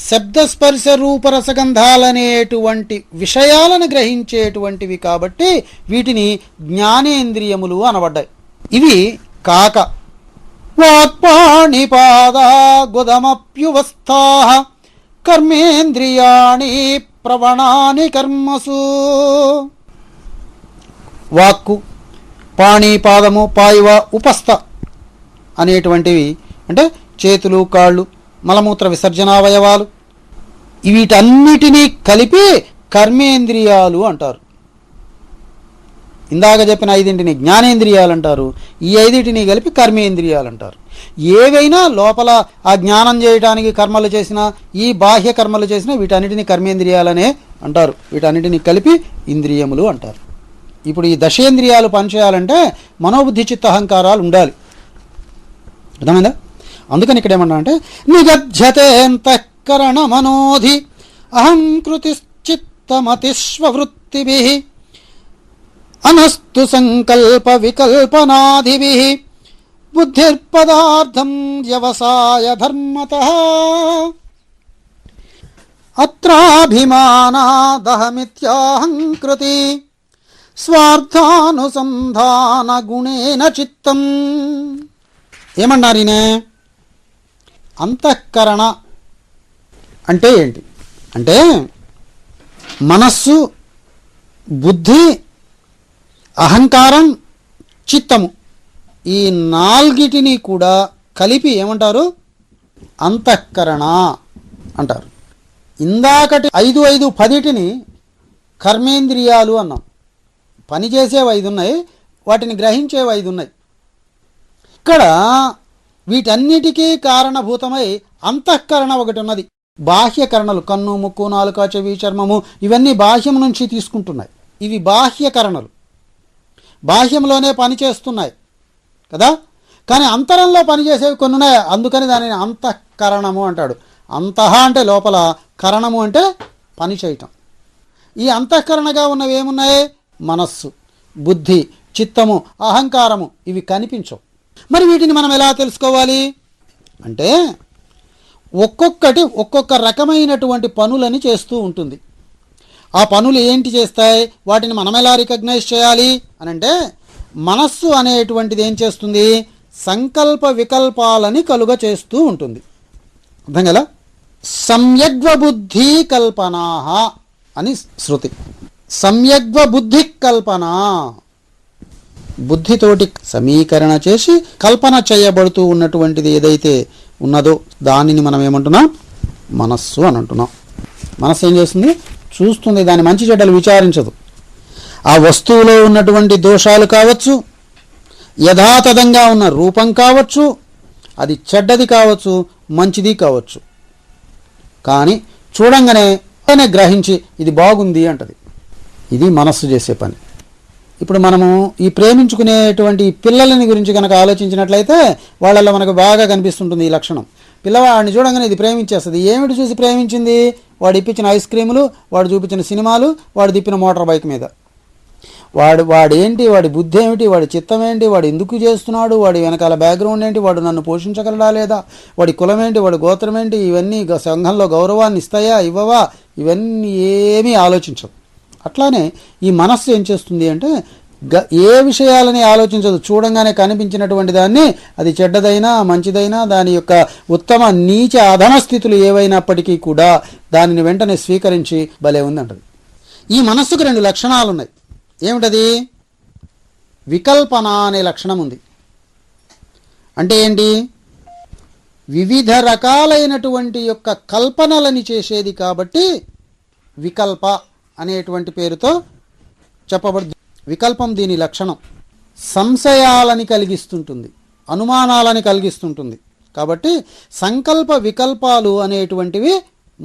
శబ్దస్పర్శ రూపరసగంధాలనేటువంటి విషయాలను గ్రహించేటువంటివి కాబట్టి వీటిని జ్ఞానేంద్రియములు అనబడ్డాయి. ఇవి కాక వాక్పాణిపాదా గుదమప్యువస్థాః కర్మేంద్రియాణి ప్రవణాని కర్మసు. వాక్కు, పాణి, పాదము, పాయువ, ఉపస్థ అనేటువంటివి అంటే చేతులు, కాళ్ళు, మలమూత్ర విసర్జనావయవాలు, వీటన్నిటినీ కలిపి కర్మేంద్రియాలు అంటారు. ఇందాక చెప్పిన 5 జ్ఞానేంద్రియాలు అంటారు. ఈ 5 కలిపి కర్మేంద్రియాలు అంటారు. ఏవైనా లోపల ఆ జ్ఞానం చేయడానికి కర్మలు చేసినా, ఈ బాహ్య కర్మలు చేసినా వీటన్నిటిని కర్మేంద్రియాలనే అంటారు. వీటన్నిటిని కలిపి ఇంద్రియములు అంటారు. ఇప్పుడు ఈ దశేంద్రియాలు పనిచేయాలంటే మనోబుద్ధి చిత్త అహంకారాలు ఉండాలి. అర్థమైందా? అందుకని ఇక్కడ ఏమన్నా అంటే నిగధ్యతేంతఃకరణ మనోధి అహంకృతిశ్చిత్తమతిష్వవృత్తిభిః అనస్తు సంకల్ప వికల్పనాదిభిః బుద్ధిర్పదార్థం వ్యవసాయ ధర్మతః అత్రాభిమానాదహమిత్యాహంకృతి స్వార్థానుసంధాన గుణేన చిత్తం. ఏమన్నారు ఈయన? అంతఃకరణ అంటే ఏంటి అంటే మనస్సు, బుద్ధి, అహంకారం, చిత్తము, ఈ 4 కూడా కలిపి ఏమంటారు? అంతఃకరణ అంటారు. ఇందాకటి 5, 5, 10 కర్మేంద్రియాలు అన్నాం. పనిచేసేవి 5 ఉన్నాయి, వాటిని గ్రహించేవి 5 ఉన్నాయి. ఇక్కడ వీటన్నిటికీ కారణభూతమై అంతఃకరణ ఒకటి ఉన్నది. బాహ్యకరణలు, కన్ను, ముక్కు, నాలుక, చెవి, చర్మము, ఇవన్నీ బాహ్యం నుంచి తీసుకుంటున్నాయి. ఇవి బాహ్యకరణలు, బాహ్యంలోనే పనిచేస్తున్నాయి కదా. కానీ అంతరంలో పనిచేసేవి కొన్ని ఉన్నాయి. అందుకని దానిని అంతఃకరణము అంటాడు. అంతః అంటే లోపల, కరణము అంటే పని చేయటం. ఈ అంతఃకరణగా ఉన్నవి ఏమున్నాయి? మనస్సు, బుద్ధి, చిత్తము, అహంకారము. ఇవి కనిపించవు. మరి వీటిని మనం ఎలా తెలుసుకోవాలి అంటే ఒక్కొక్కటి ఒక్కొక్క రకమైనటువంటి పనులని చేస్తూ ఉంటుంది. ఆ పనులు ఏంటి చేస్తాయి? వాటిని మనం ఎలా రికగ్నైజ్ చేయాలి అని అంటే మనస్సు అనేటువంటిది ఏం చేస్తుంది? సంకల్ప వికల్పాలని కలుగ చేస్తూ ఉంటుంది. అర్థం కదా? సమ్యగ్వ బుద్ధి కల్పనా అని శృతి. సమ్యగ్వ బుద్ధి కల్పన, బుద్ధితోటి సమీకరణ చేసి కల్పన చేయబడుతూ ఉన్నటువంటిది ఏదైతే ఉన్నదో దానిని మనం ఏమంటున్నాం? మనస్సు అని అంటున్నాం. మనస్సు ఏం చేస్తుంది? చూస్తుంది, దాని మంచి చెడ్డలు విచారించదు. ఆ వస్తువులో ఉన్నటువంటి దోషాలు కావచ్చు, యథాతథంగా ఉన్న రూపం కావచ్చు, అది చెడ్డది కావచ్చు, మంచిది కావచ్చు, కానీ చూడంగానే గ్రహించి ఇది బాగుంది అంటది. ఇది మనస్సు చేసే పని. ఇప్పుడు మనము ఈ ప్రేమించుకునేటువంటి పిల్లలని గురించి కనుక ఆలోచించినట్లయితే వాళ్ళల్లో మనకు బాగా కనిపిస్తుంటుంది ఈ లక్షణం. పిల్లవాడిని చూడంగానే ఇది ప్రేమించేస్తుంది. ఏమిటి చూసి ప్రేమించింది? వాడు ఇప్పించిన ఐస్ క్రీములు, వాడు చూపించిన సినిమాలు, వాడు తిప్పిన మోటార్ బైక్ మీద. వాడేంటి, వాడి బుద్ధి ఏమిటి, వాడి చిత్తం ఏంటి, వాడు ఎందుకు చేస్తున్నాడు, వాడి వెనకాల బ్యాక్గ్రౌండ్ ఏంటి, వాడు నన్ను పోషించగలడా లేదా, వాడి కులం ఏంటి, వాడి గోత్రం ఏంటి, ఇవన్నీ సంఘంలో గౌరవాన్ని ఇస్తాయా ఇవ్వవా, ఇవన్నీ ఏమీ ఆలోచించవు. అట్లానే ఈ మనస్సు ఏం చేస్తుంది అంటే ఏ విషయాలని ఆలోచించదు. చూడంగానే కనిపించినటువంటి దాన్ని, అది చెడ్డదైనా మంచిదైనా, దాని యొక్క ఉత్తమ నీచ అధమ స్థితులు ఏవైనప్పటికీ కూడా దానిని వెంటనే స్వీకరించి భలే ఉందంటది. ఈ మనస్సుకు 2 లక్షణాలు ఉన్నాయి. ఏమిటది? వికల్పన అనే లక్షణం ఉంది. అంటే ఏంటి? వివిధ రకాలైనటువంటి యొక్క కల్పనలని చేసేది కాబట్టి వికల్ప అనేటువంటి పేరుతో చెప్పబడుతుంది. వికల్పం దీని లక్షణం. సంశయాలని కలిగిస్తుంటుంది, అనుమానాలని కలిగిస్తుంటుంది. కాబట్టి సంకల్ప వికల్పాలు అనేటువంటివి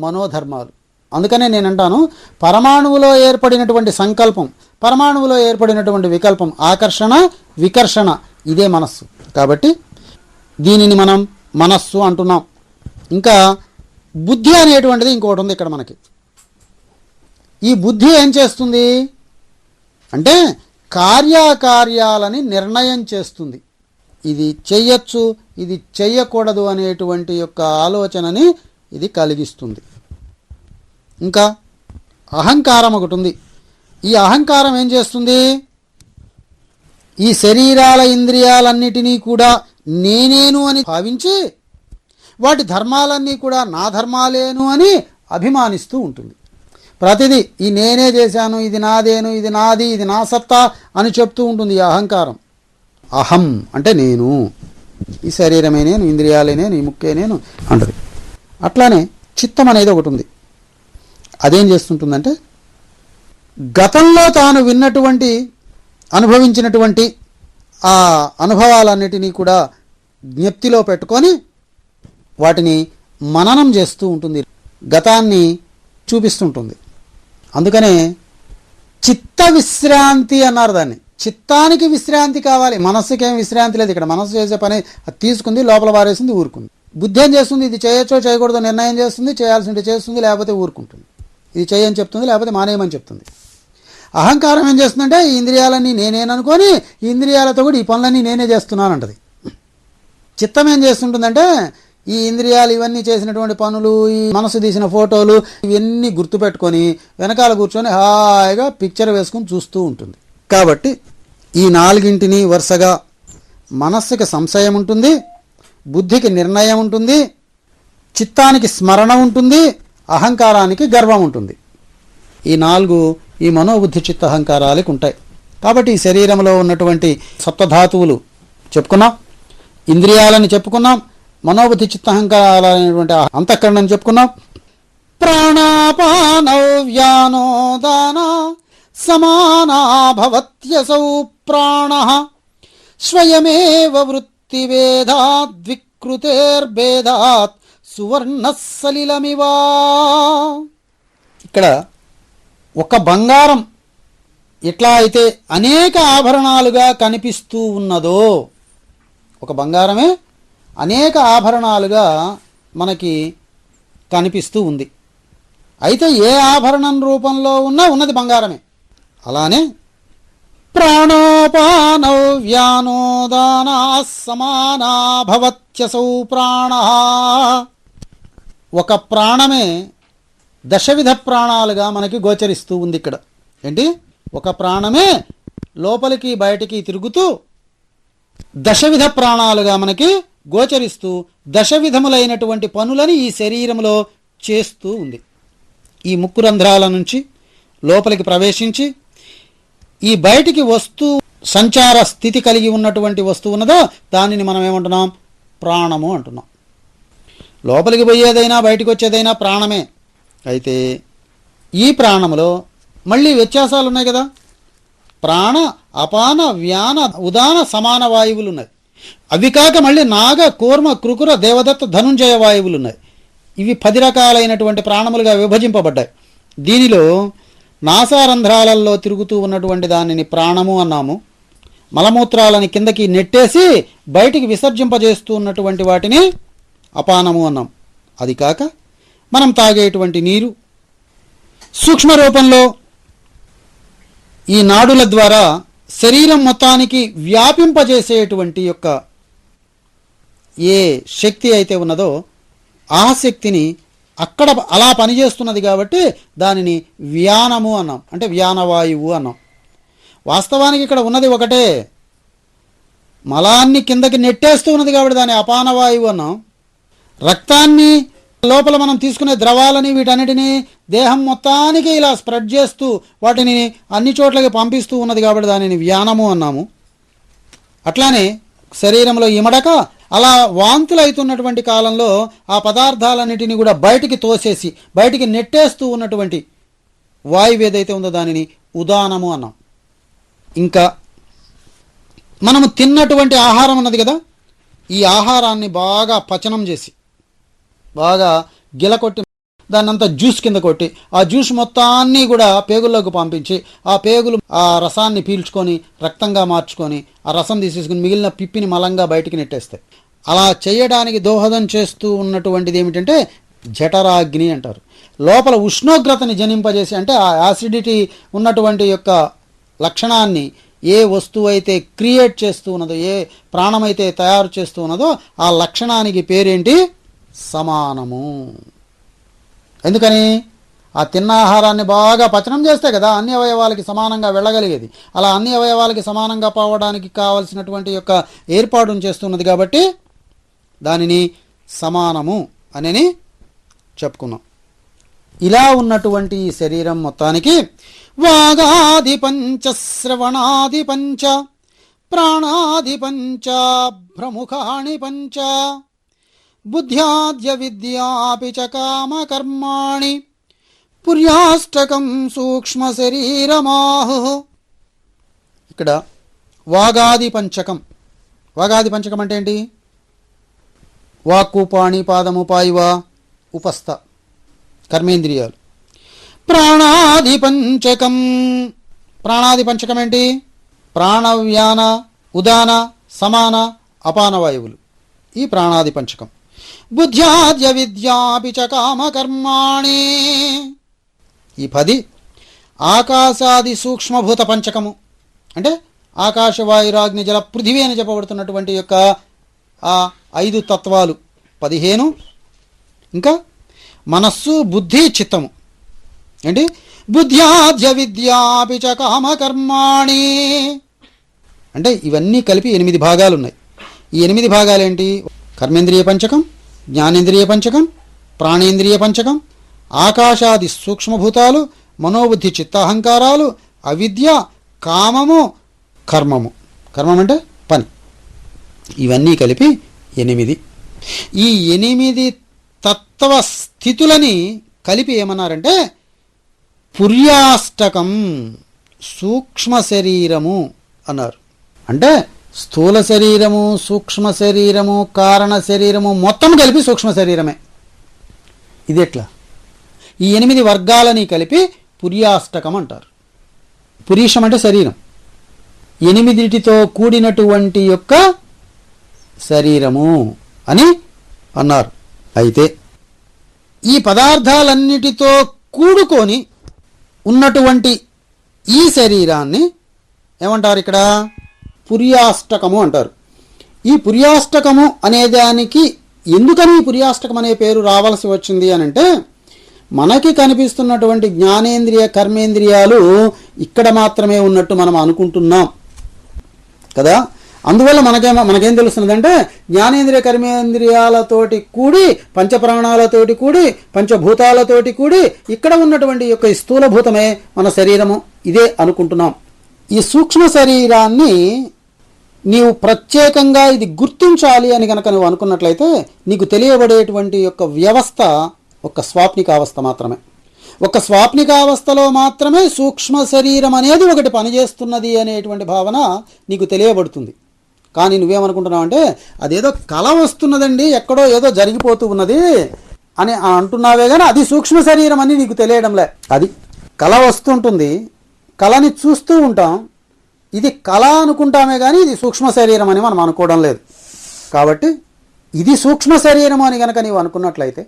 మనోధర్మాలు. అందుకనే నేనంటాను, పరమాణువులో ఏర్పడినటువంటి సంకల్పం, పరమాణువులో ఏర్పడినటువంటి వికల్పం, ఆకర్షణ వికర్షణ, ఇదే మనస్సు. కాబట్టి దీనిని మనం మనస్సు అంటున్నాం. ఇంకా బుద్ధి అనేటువంటిది ఇంకోటి ఉంది ఇక్కడ మనకి. ఈ బుద్ధి ఏం చేస్తుంది అంటే కార్యకార్యాలని నిర్ణయం చేస్తుంది. ఇది చెయ్యొచ్చు, ఇది చెయ్యకూడదు అనేటువంటి యొక్క ఆలోచనని ఇది కలిగిస్తుంది. ఇంకా అహంకారం ఒకటి ఉంది. ఈ అహంకారం ఏం చేస్తుంది? ఈ శరీరాల ఇంద్రియాలన్నిటినీ కూడా నేనేను అని భావించి వాటి ధర్మాలన్నీ కూడా నా ధర్మాలేను అని అభిమానిస్తూ ఉంటుంది. ప్రతిదీ ఈ నేనే చేశాను, ఇది నాదేను, ఇది నాది, ఇది నా సత్తా అని చెప్తూ ఉంటుంది ఈ అహంకారం. అహం అంటే నేను, ఈ శరీరమే నేను, ఇంద్రియాలే నేను, ఈ ముక్కే నేను అంటది. అట్లానే చిత్తం అనేది ఒకటి ఉంది. అదేం చేస్తుంటుందంటే గతంలో తాను విన్నటువంటి అనుభవించినటువంటి ఆ అనుభవాలన్నిటినీ కూడా జ్ఞప్తిలో పెట్టుకొని వాటిని మననం చేస్తూ ఉంటుంది, గతాన్ని చూపిస్తుంటుంది. అందుకనే చిత్త విశ్రాంతి అన్నారు దాన్ని. చిత్తానికి విశ్రాంతి కావాలి, మనస్సుకి ఏం విశ్రాంతి లేదు. ఇక్కడ మనస్సు చేసే పని అది తీసుకుంది, లోపల పారేసింది, ఊరుకుంది. బుద్ధి ఏం చేస్తుంది? ఇది చేయొచ్చో చేయకూడదో నిర్ణయం చేస్తుంది, చేయాల్సింది చేస్తుంది, లేకపోతే ఊరుకుంటుంది. ఇది చేయని చెప్తుంది, లేకపోతే మానేయమని చెప్తుంది. అహంకారం ఏం చేస్తుందంటే ఈ ఇంద్రియాలన్నీ నేనేననుకొని ఈ ఇంద్రియాలతో కూడా ఈ పనులన్నీ నేనే చేస్తున్నానంటది. చిత్తం ఏం చేస్తుంటుందంటే ఈ ఇంద్రియాలు ఇవన్నీ చేసినటువంటి పనులు, ఈ మనసు తీసిన ఫోటోలు ఇవన్నీ గుర్తుపెట్టుకొని వెనకాల కూర్చొని హాయిగా పిక్చర్ వేసుకొని చూస్తూ ఉంటుంది. కాబట్టి ఈ నాలుగింటిని వరుసగా మనస్సుకి సంశయం ఉంటుంది, బుద్ధికి నిర్ణయం ఉంటుంది, చిత్తానికి స్మరణ ఉంటుంది, అహంకారానికి గర్వం ఉంటుంది. ఈ నాలుగు ఈ మనోబుద్ధి చిత్త అహంకారాలకు ఉంటాయి. కాబట్టి ఈ శరీరంలో ఉన్నటువంటి సప్తధాతువులు చెప్పుకున్నాం, ఇంద్రియాలని చెప్పుకున్నాం, మనోబుద్ధి చిత్త అహంకారాలైనటువంటి అంతఃకరణని చెప్పుకున్నాం. ప్రాణాపానౌ వ్యానోదాన సమానా భవత్యసౌ ప్రాణః స్వయమేవ వృత్తివేదాద్ వికృతేర్భేదాత్ సువర్ణః సలిలమివా. ఇక్కడ ఒక బంగారం ఎట్లా అయితే అనేక ఆభరణాలుగా కనిపిస్తూ ఉన్నదో, ఒక బంగారమే అనేక ఆభరణాలుగా మనకి కనిపిస్తూ ఉంది. అయితే ఏ ఆభరణం రూపంలో ఉన్నా ఉన్నది బంగారమే. అలానే ప్రాణోపానౌ వ్యానోదానా సమానా భవత్యసౌ ప్రాణః, ఒక ప్రాణమే దశవిధ ప్రాణాలుగా మనకి గోచరిస్తూ ఉంది. ఇక్కడ ఏంటి? ఒక ప్రాణమే లోపలికి బయటికి తిరుగుతూ దశవిధ ప్రాణాలుగా మనకి గోచరిస్తూ దశవిధములైనటువంటి పనులని ఈ శరీరంలో చేస్తూ ఉంది. ఈ ముక్కు రంధ్రాల నుంచి లోపలికి ప్రవేశించి ఈ బయటికి వస్తూ సంచార స్థితి కలిగి ఉన్నటువంటి వస్తువు ఉన్నదో దానిని మనం ఏమంటున్నాం? ప్రాణము అంటున్నాం. లోపలికి పోయేదైనా బయటికి వచ్చేదైనా ప్రాణమే. అయితే ఈ ప్రాణములో మళ్ళీ వ్యత్యాసాలు ఉన్నాయి కదా. ప్రాణ, అపాన, వ్యాన, ఉదాన, సమాన వాయువులు ఉన్నాయి. అవి కాక మళ్ళీ నాగ, కూర్మ, కృకుర, దేవదత్త, ధనుంజయ వాయువులు ఉన్నాయి. ఇవి 10 రకాలైనటువంటి ప్రాణములుగా విభజింపబడ్డాయి. దీనిలో నాసారంధ్రాలలో తిరుగుతూ ఉన్నటువంటి దానిని ప్రాణము అన్నాము. మలమూత్రాలని కిందకి నెట్టేసి బయటికి విసర్జింపజేస్తూ ఉన్నటువంటి వాటిని అపానము అన్నాం. అది కాక మనం తాగేటువంటి నీరు సూక్ష్మ రూపంలో ఈ నాడుల ద్వారా శరీరం మొత్తానికి వ్యాపింపజేసేటువంటి యొక్క ఏ శక్తి అయితే ఉన్నదో ఆ శక్తిని అక్కడ అలా పనిచేస్తున్నది కాబట్టి దానిని వ్యానము అన్నాం, అంటే వ్యానవాయువు అన్నాం. వాస్తవానికి ఇక్కడ ఉన్నది ఒకటే, మలాన్ని కిందకి నెట్టేస్తూ ఉన్నది కాబట్టి దాన్ని అపానవాయువు అన్నాం. రక్తాన్ని లోపల మనం తీసుకునే ద్రవాలని వీటన్నిటినీ దేహం మొత్తానికి ఇలా స్ప్రెడ్ చేస్తూ వాటిని అన్ని చోట్లకి పంపిస్తూ ఉన్నది కాబట్టి దానిని వ్యానము అన్నాము. అట్లానే శరీరంలో ఇమడక అలా వాంతులు అవుతున్నటువంటి కాలంలో ఆ పదార్థాలన్నిటినీ కూడా బయటికి తోసేసి బయటికి నెట్టేస్తూ ఉన్నటువంటి వాయువు ఏదైతే ఉందో దానిని ఉదానము అన్నాం. ఇంకా మనము తిన్నటువంటి ఆహారం ఉన్నది కదా, ఈ ఆహారాన్ని బాగా పచనం చేసి బాగా గిలకొట్టి దాన్నంతా జ్యూస్ కింద కొట్టి ఆ జ్యూస్ మొత్తాన్ని కూడా పేగుల్లోకి పంపించి ఆ పేగులు ఆ రసాన్ని పీల్చుకొని రక్తంగా మార్చుకొని ఆ రసం తీసేసుకుని మిగిలిన పిప్పిని మలంగా బయటికి నెట్టేస్తాయి. అలా చేయడానికి దోహదం చేస్తూ ఉన్నటువంటిది ఏమిటంటే జఠరాగ్ని అంటారు. లోపల ఉష్ణోగ్రతని జనింపజేసి, అంటే ఆ యాసిడిటీ ఉన్నటువంటి యొక్క లక్షణాన్ని ఏ వస్తువు అయితే క్రియేట్ చేస్తూ ఉన్నదో, ఏ ప్రాణమైతే తయారు చేస్తూ ఉన్నదో ఆ లక్షణానికి పేరేంటి? సమానము. ఎందుకని? ఆ తిన్న ఆహారాన్ని బాగా పచనం చేస్తే కదా అన్ని అవయవాలకి సమానంగా వెళ్ళగలిగేది. అలా అన్ని అవయవాలకి సమానంగా పోవడానికి కావలసినటువంటి యొక్క ఏర్పాటును చేస్తున్నది కాబట్టి దానిని సమానము అని చెప్పుకున్నాం. ఇలా ఉన్నటువంటి ఈ శరీరం మొత్తానికి వాగాది పంచ, శ్రవణాది పంచ, ప్రాణాది పంచ ప్రముఖాని పంచ బుద్ధ్యాద్య విద్యాపి చ కామకర్మాణి పుర్యాష్టకం సూక్ష్మ శరీరమాహు. ఇక్కడ వాగాది పంచకం. వాగాది పంచకం అంటే ఏంటి? వాక్కు, పాణి, పాదము, పాయివ, ఉపస్థ కర్మేంద్రియాలు. ప్రాణాది పంచకం. ప్రాణాది పంచకం ఏంటి? ప్రాణవ్యాన, ఉదాన, సమాన, అపాన వాయువులు. ఈ ప్రాణాది పంచకం. బుద్ధ్యాద్య విద్యాపి చ కామకర్మాణి. ఈ 10 ఆకాశాది సూక్ష్మభూత పంచకము. అంటే ఆకాశవాయురాగ్ని జల పృథివీ అని చెప్పబడుతున్నటువంటి యొక్క ఆ 5 తత్వాలు 15. ఇంకా మనస్సు, బుద్ధి, చిత్తము. ఏంటి? బుద్ధ్యాద్య విద్యాపి చ కామకర్మాణి. అంటే ఇవన్నీ కలిపి 8 భాగాలు ఉన్నాయి. ఈ 8 భాగాలు ఏంటి? కర్మేంద్రియ పంచకం, జ్ఞానేంద్రియ పంచకం, ప్రాణేంద్రియ పంచకం, ఆకాశాది సూక్ష్మభూతాలు, మనోబుద్ధి చిత్తాహంకారాలు, అవిద్య, కామము, కర్మము. కర్మం అంటే పని. ఇవన్నీ కలిపి 8. ఈ 8 తత్వ స్థితులని కలిపి ఏమన్నారంటే పుర్యాష్టకం, సూక్ష్మ శరీరము అన్నారు. అంటే స్థూల శరీరము, సూక్ష్మ శరీరము, కారణ శరీరము మొత్తం కలిపి సూక్ష్మ శరీరమే. ఇది ఎట్లా? ఈ 8 వర్గాలని కలిపి పుర్యాష్టకం అంటారు. పురీషం అంటే శరీరం. 8టితో కూడినటువంటి యొక్క శరీరము అని అన్నారు. అయితే ఈ పదార్థాలన్నిటితో కూడుకొని ఉన్నటువంటి ఈ శరీరాన్ని ఏమంటారు? ఇక్కడ పుర్యాష్టకము అంటారు. ఈ పుర్యాష్టకము అనేదానికి ఎందుకని పుర్యాష్టకం అనే పేరు రావాల్సి వచ్చింది అని అంటే, మనకి కనిపిస్తున్నటువంటి జ్ఞానేంద్రియ కర్మేంద్రియాలు ఇక్కడ మాత్రమే ఉన్నట్టు మనం అనుకుంటున్నాం కదా. అందువల్ల మనకేం తెలుస్తున్నదంటే జ్ఞానేంద్రియ కర్మేంద్రియాలతోటి కూడి, పంచప్రాణాలతోటి కూడి, పంచభూతాలతోటి కూడి ఇక్కడ ఉన్నటువంటి యొక్క స్థూలభూతమే మన శరీరము, ఇదే అనుకుంటున్నాం. ఈ సూక్ష్మ శరీరాన్ని నీవు ప్రత్యేకంగా ఇది గుర్తించాలి అని కనుక నువ్వు అనుకున్నట్లయితే నీకు తెలియబడేటువంటి యొక్క వ్యవస్థ ఒక స్వాప్నికావస్థ మాత్రమే. ఒక స్వాప్నికావస్థలో మాత్రమే సూక్ష్మ శరీరం అనేది ఒకటి పనిచేస్తున్నది అనేటువంటి భావన నీకు తెలియబడుతుంది. కానీ నువ్వేమనుకుంటున్నావు అంటే అదేదో కళ వస్తున్నదండి, ఎక్కడో ఏదో జరిగిపోతూ ఉన్నది అని అంటున్నావే కానీ అది సూక్ష్మ శరీరం అని నీకు తెలియడంలే. అది కళ వస్తుంటుంది, కళని చూస్తూ ఉంటాం, ఇది కళ అనుకుంటామే కానీ ఇది సూక్ష్మ శరీరం అని మనం అనుకోవడం లేదు. కాబట్టి ఇది సూక్ష్మ శరీరం అని కనుక నీవు అనుకున్నట్లయితే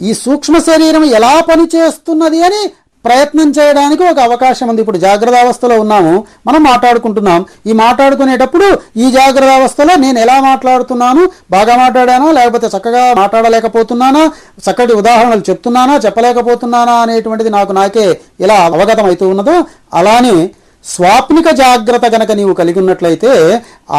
ఈ సూక్ష్మ శరీరం ఎలా పనిచేస్తున్నది అని ప్రయత్నం చేయడానికి ఒక అవకాశం ఉంది. ఇప్పుడు జాగ్రత్త అవస్థలో ఉన్నాము, మనం మాట్లాడుకుంటున్నాం. ఈ మాట్లాడుకునేటప్పుడు ఈ జాగ్రత్త అవస్థలో నేను ఎలా మాట్లాడుతున్నాను, బాగా మాట్లాడానా లేకపోతే చక్కగా మాట్లాడలేకపోతున్నానా, చక్కటి ఉదాహరణలు చెప్తున్నానా చెప్పలేకపోతున్నానా అనేటువంటిది నాకే ఎలా అవగతం అవుతూ ఉన్నదో, అలానే స్వాప్నిక జాగ్రత్త గనక నీవు కలిగి ఉన్నట్లయితే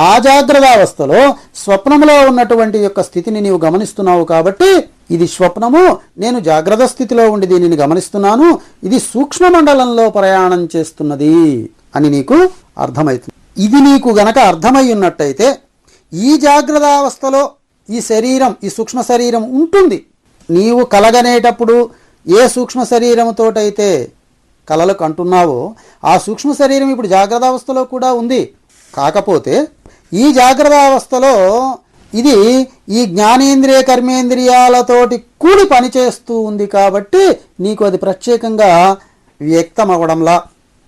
ఆ జాగ్రత్త అవస్థలో స్వప్నంలో ఉన్నటువంటి యొక్క స్థితిని నీవు గమనిస్తున్నావు. కాబట్టి ఇది స్వప్నము, నేను జాగ్రత్త స్థితిలో ఉండి దీనిని గమనిస్తున్నాను, ఇది సూక్ష్మ మండలంలో ప్రయాణం చేస్తున్నది అని నీకు అర్థమవుతుంది. ఇది నీకు గనక అర్థమై ఉన్నట్టయితే ఈ జాగ్రత్త అవస్థలో ఈ శరీరం, ఈ సూక్ష్మ శరీరం ఉంటుంది. నీవు కలగనేటప్పుడు ఏ సూక్ష్మ శరీరంతోటైతే కలలకు అంటున్నావో ఆ సూక్ష్మ శరీరం ఇప్పుడు జాగ్రత్త అవస్థలో కూడా ఉంది. కాకపోతే ఈ జాగ్రత్త అవస్థలో ఇది ఈ జ్ఞానేంద్రియ కర్మేంద్రియాలతోటి కూడి పనిచేస్తూ ఉంది. కాబట్టి నీకు అది ప్రత్యేకంగా వ్యక్తం అవ్వడంలా.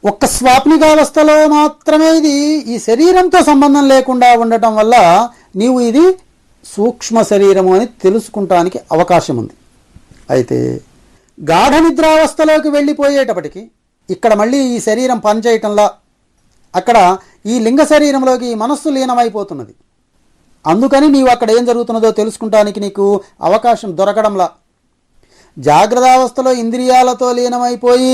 ఒక్క స్వాప్నికావస్థలో మాత్రమే ఇది ఈ శరీరంతో సంబంధం లేకుండా ఉండటం వల్ల నీవు ఇది సూక్ష్మ శరీరము అని తెలుసుకుంటానికి అవకాశం ఉంది. అయితే గాఢ నిద్రావస్థలోకి వెళ్ళిపోయేటప్పటికి ఇక్కడ మళ్ళీ ఈ శరీరం పనిచేయటంలా అక్కడ ఈ లింగ శరీరంలోకి ఈ మనస్సు లీనమైపోతున్నది. అందుకని నీవు అక్కడ ఏం జరుగుతున్నదో తెలుసుకుంటానికి నీకు అవకాశం దొరకడంలా. జాగ్రత్త అవస్థలో ఇంద్రియాలతో లీనమైపోయి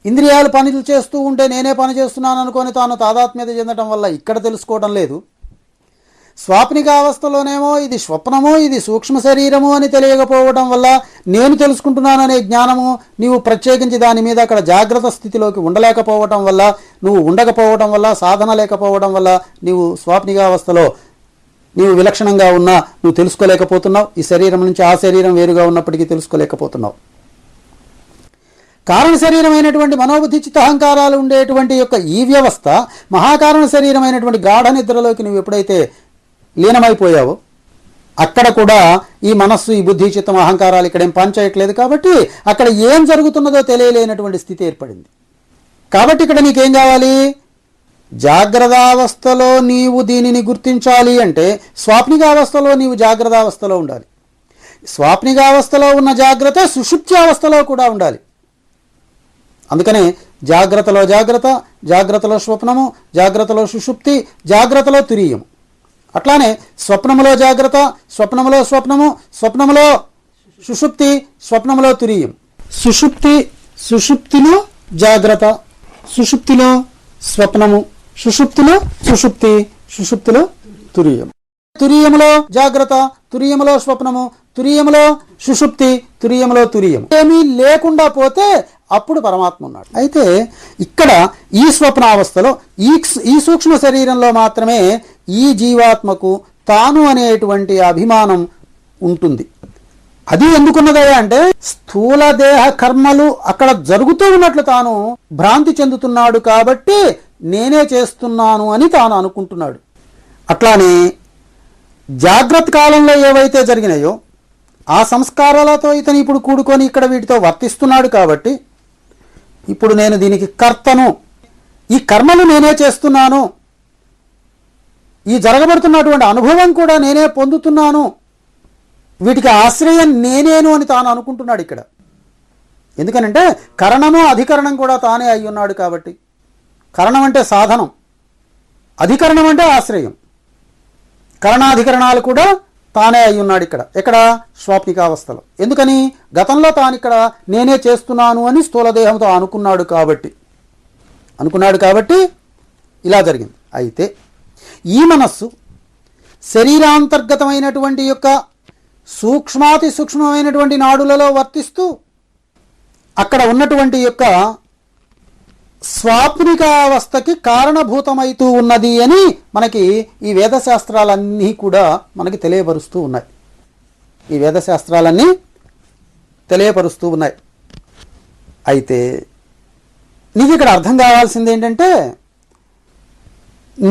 ఇంద్రియాలు పనులు చేస్తూ ఉంటే నేనే పని చేస్తున్నాను అనుకొని తాను తాదాత్మ్యత చెందటం వల్ల ఇక్కడ తెలుసుకోవడం లేదు. స్వాప్నికావస్థలోనేమో ఇది స్వప్నము, ఇది సూక్ష్మ శరీరము అని తెలియకపోవడం వల్ల నేను తెలుసుకుంటున్నాననే జ్ఞానము నీవు ప్రత్యేకించి దాని మీద అక్కడ జాగ్రత్త స్థితిలోకి ఉండలేకపోవటం వల్ల, నువ్వు ఉండకపోవడం వల్ల, సాధన లేకపోవడం వల్ల నీవు స్వాప్నికావస్థలో నీవు విలక్షణంగా ఉన్నా నువ్వు తెలుసుకోలేకపోతున్నావు. ఈ శరీరం నుంచి ఆ శరీరం వేరుగా ఉన్నప్పటికీ తెలుసుకోలేకపోతున్నావు. కారణ శరీరమైనటువంటి మనోబుద్ధి చిత్తహంకారాలు ఉండేటువంటి యొక్క ఈ వ్యవస్థ మహాకారణ శరీరమైనటువంటి గాఢ నిద్రలోకి నువ్వు ఎప్పుడైతే లీనమైపోయావో అక్కడ కూడా ఈ మనస్సు, ఈ బుద్ధి, చిత్తం, అహంకారాలు ఇక్కడేం పనిచేయట్లేదు. కాబట్టి అక్కడ ఏం జరుగుతున్నదో తెలియలేనటువంటి స్థితి ఏర్పడింది. కాబట్టి ఇక్కడ నీకేం కావాలి? జాగ్రత్తావస్థలో నీవు దీనిని గుర్తించాలి అంటే స్వాప్నికావస్థలో నీవు జాగ్రత్తావస్థలో ఉండాలి. స్వాప్నికావస్థలో ఉన్న జాగ్రత్త సుషుప్త్యావస్థలో కూడా ఉండాలి. అందుకనే జాగ్రత్తలో జాగ్రత్త, జాగ్రత్తలో స్వప్నము, జాగ్రత్తలో సుషుప్తి, జాగ్రత్తలో తురీయము. అట్లానే స్వప్నములో జాగ్రత్త, స్వప్నములో స్వప్నము, స్వప్నములో సుషుప్తి, స్వప్నములో తురీయం. సుషుప్తిలో జాగ్రత్త, సుషుప్తిలో స్వప్నము, సుషుప్తిలో సుషుప్తి, సుషుప్తిలో తురీయం. తురీయములో జాగ్రత్త, తురీయములో స్వప్నము, తురీయములో సుషుప్తి, తురీయములో తురీయం. ఏమీ లేకుండా పోతే అప్పుడు పరమాత్మ ఉన్నాడు. అయితే ఇక్కడ ఈ స్వప్నావస్థలో ఈ సూక్ష్మ శరీరంలో మాత్రమే ఈ జీవాత్మకు తాను అనేటువంటి అభిమానం ఉంటుంది. అది ఎందుకున్నదయ్యా అంటే స్థూల దేహ కర్మలు అక్కడ జరుగుతూ ఉన్నట్లు తాను భ్రాంతి చెందుతున్నాడు కాబట్టి నేనే చేస్తున్నాను అని తాను అనుకుంటున్నాడు. అట్లానే జాగ్రత్త కాలంలో ఏవైతే జరిగినాయో ఆ సంస్కారాలతో ఇతను ఇప్పుడు కూడుకొని ఇక్కడ వీటితో వర్తిస్తున్నాడు కాబట్టి ఇప్పుడు నేను దీనికి కర్తను, ఈ కర్మలు నేనే చేస్తున్నాను, ఈ జరగబడుతున్నటువంటి అనుభవం కూడా నేనే పొందుతున్నాను, వీటికి ఆశ్రయం నేనేను అని తాను అనుకుంటున్నాడు ఇక్కడ. ఎందుకనంటే కరణము అధికరణం కూడా తానే అయి ఉన్నాడు కాబట్టి. కరణం అంటే సాధనం, అధికరణం అంటే ఆశ్రయం. కరణాధికరణాలు కూడా తానే అయి ఉన్నాడు ఇక్కడ. ఎక్కడ? స్వాప్నికావస్థలో. ఎందుకని? గతంలో తాను ఇక్కడ నేనే చేస్తున్నాను అని స్థూలదేహంతో అనుకున్నాడు కాబట్టి ఇలా జరిగింది. అయితే ఈ మనస్సు శరీరాంతర్గతమైనటువంటి యొక్క సూక్ష్మాతి సూక్ష్మమైనటువంటి నాడులలో వర్తిస్తూ అక్కడ ఉన్నటువంటి యొక్క స్వాప్నికావస్థకి కారణభూతమైతూ ఉన్నది అని మనకి ఈ వేదశాస్త్రాలన్నీ కూడా మనకి తెలియపరుస్తూ ఉన్నాయి. ఈ వేదశాస్త్రాలన్నీ తెలియపరుస్తూ ఉన్నాయి. అయితే నీకు ఇక్కడ అర్థం కావాల్సింది ఏంటంటే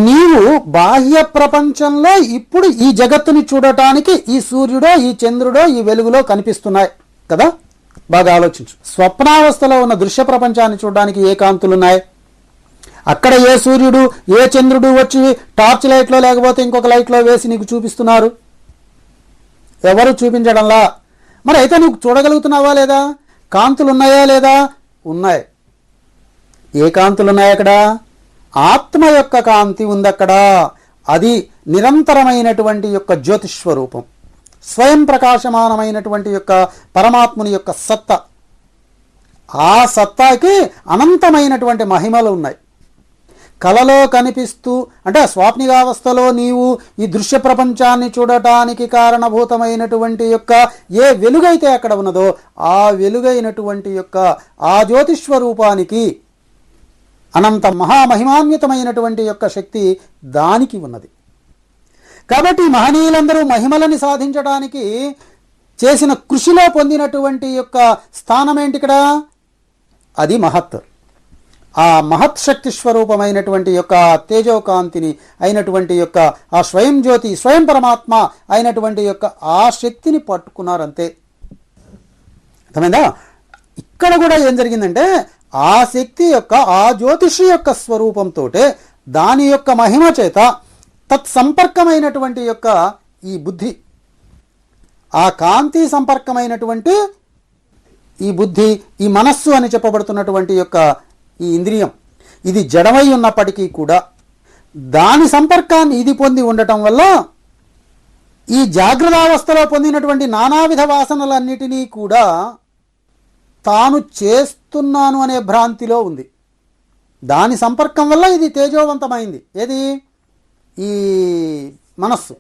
నీవు బాహ్య ప్రపంచంలో ఇప్పుడు ఈ జగత్తుని చూడటానికి ఈ సూర్యుడో, ఈ చంద్రుడో, ఈ వెలుగులో కనిపిస్తున్నాయి కదా. బాగా ఆలోచించు. స్వప్నావస్థలో ఉన్న దృశ్య ప్రపంచాన్ని చూడడానికి ఏ కాంతులున్నాయి? అక్కడ ఏ సూర్యుడు, ఏ చంద్రుడు వచ్చి టార్చ్ లైట్లో లేకపోతే ఇంకొక లైట్లో వేసి నీకు చూపిస్తున్నారు? ఎవరు చూపించడంలా. మరి అయితే నువ్వు చూడగలుగుతున్నావా లేదా? కాంతులు ఉన్నాయా లేదా? ఉన్నాయి. ఏ కాంతులు ఉన్నాయి అక్కడ? ఆత్మ యొక్క కాంతి ఉంది అక్కడ. అది నిరంతరమైనటువంటి యొక్క జ్యోతిస్వరూపం, స్వయం ప్రకాశమానమైనటువంటి యొక్క పరమాత్ముని యొక్క సత్తా. ఆ సత్తాకి అనంతమైనటువంటి మహిమలు ఉన్నాయి. కలలో కనిపిస్తూ అంటే స్వాప్నికావస్థలో నీవు ఈ దృశ్య ప్రపంచాన్ని చూడటానికి కారణభూతమైనటువంటి యొక్క ఏ వెలుగైతే అక్కడ ఉన్నదో ఆ వెలుగైనటువంటి యొక్క ఆ జ్యోతిస్వరూపానికి అనంత మహామహిమాన్వితమైనటువంటి యొక్క శక్తి దానికి ఉన్నది. కాబట్టి మహనీయులందరూ మహిమలని సాధించడానికి చేసిన కృషిలో పొందినటువంటి యొక్క స్థానం ఏంటి ఇక్కడ? అది మహత్. ఆ మహత్ శక్తి స్వరూపమైనటువంటి యొక్క తేజోకాంతిని అయినటువంటి యొక్క ఆ స్వయం జ్యోతి, స్వయం పరమాత్మ అయినటువంటి యొక్క ఆ శక్తిని పట్టుకున్నారంతే. అర్థమైందా? ఇక్కడ కూడా ఏం జరిగిందంటే ఆ శక్తి యొక్క ఆ జ్యోతిషి యొక్క స్వరూపంతో దాని యొక్క మహిమ చేత తత్సంపర్కమైనటువంటి యొక్క ఈ బుద్ధి, ఆ కాంతి సంపర్కమైనటువంటి ఈ బుద్ధి, ఈ మనస్సు అని చెప్పబడుతున్నటువంటి యొక్క ఈ ఇంద్రియం, ఇది జడమై ఉన్నప్పటికీ కూడా దాని సంపర్కాన్ని ఇది పొంది ఉండటం వల్ల ఈ జాగ్రత్తావస్థలో పొందినటువంటి నానావిధ వాసనలన్నిటినీ కూడా తాను చేస్తున్నాను అనే భ్రాంతిలో ఉంది. దాని సంపర్కం వల్ల ఇది తేజోవంతమైంది. ఏది? ఈ మనస్సు,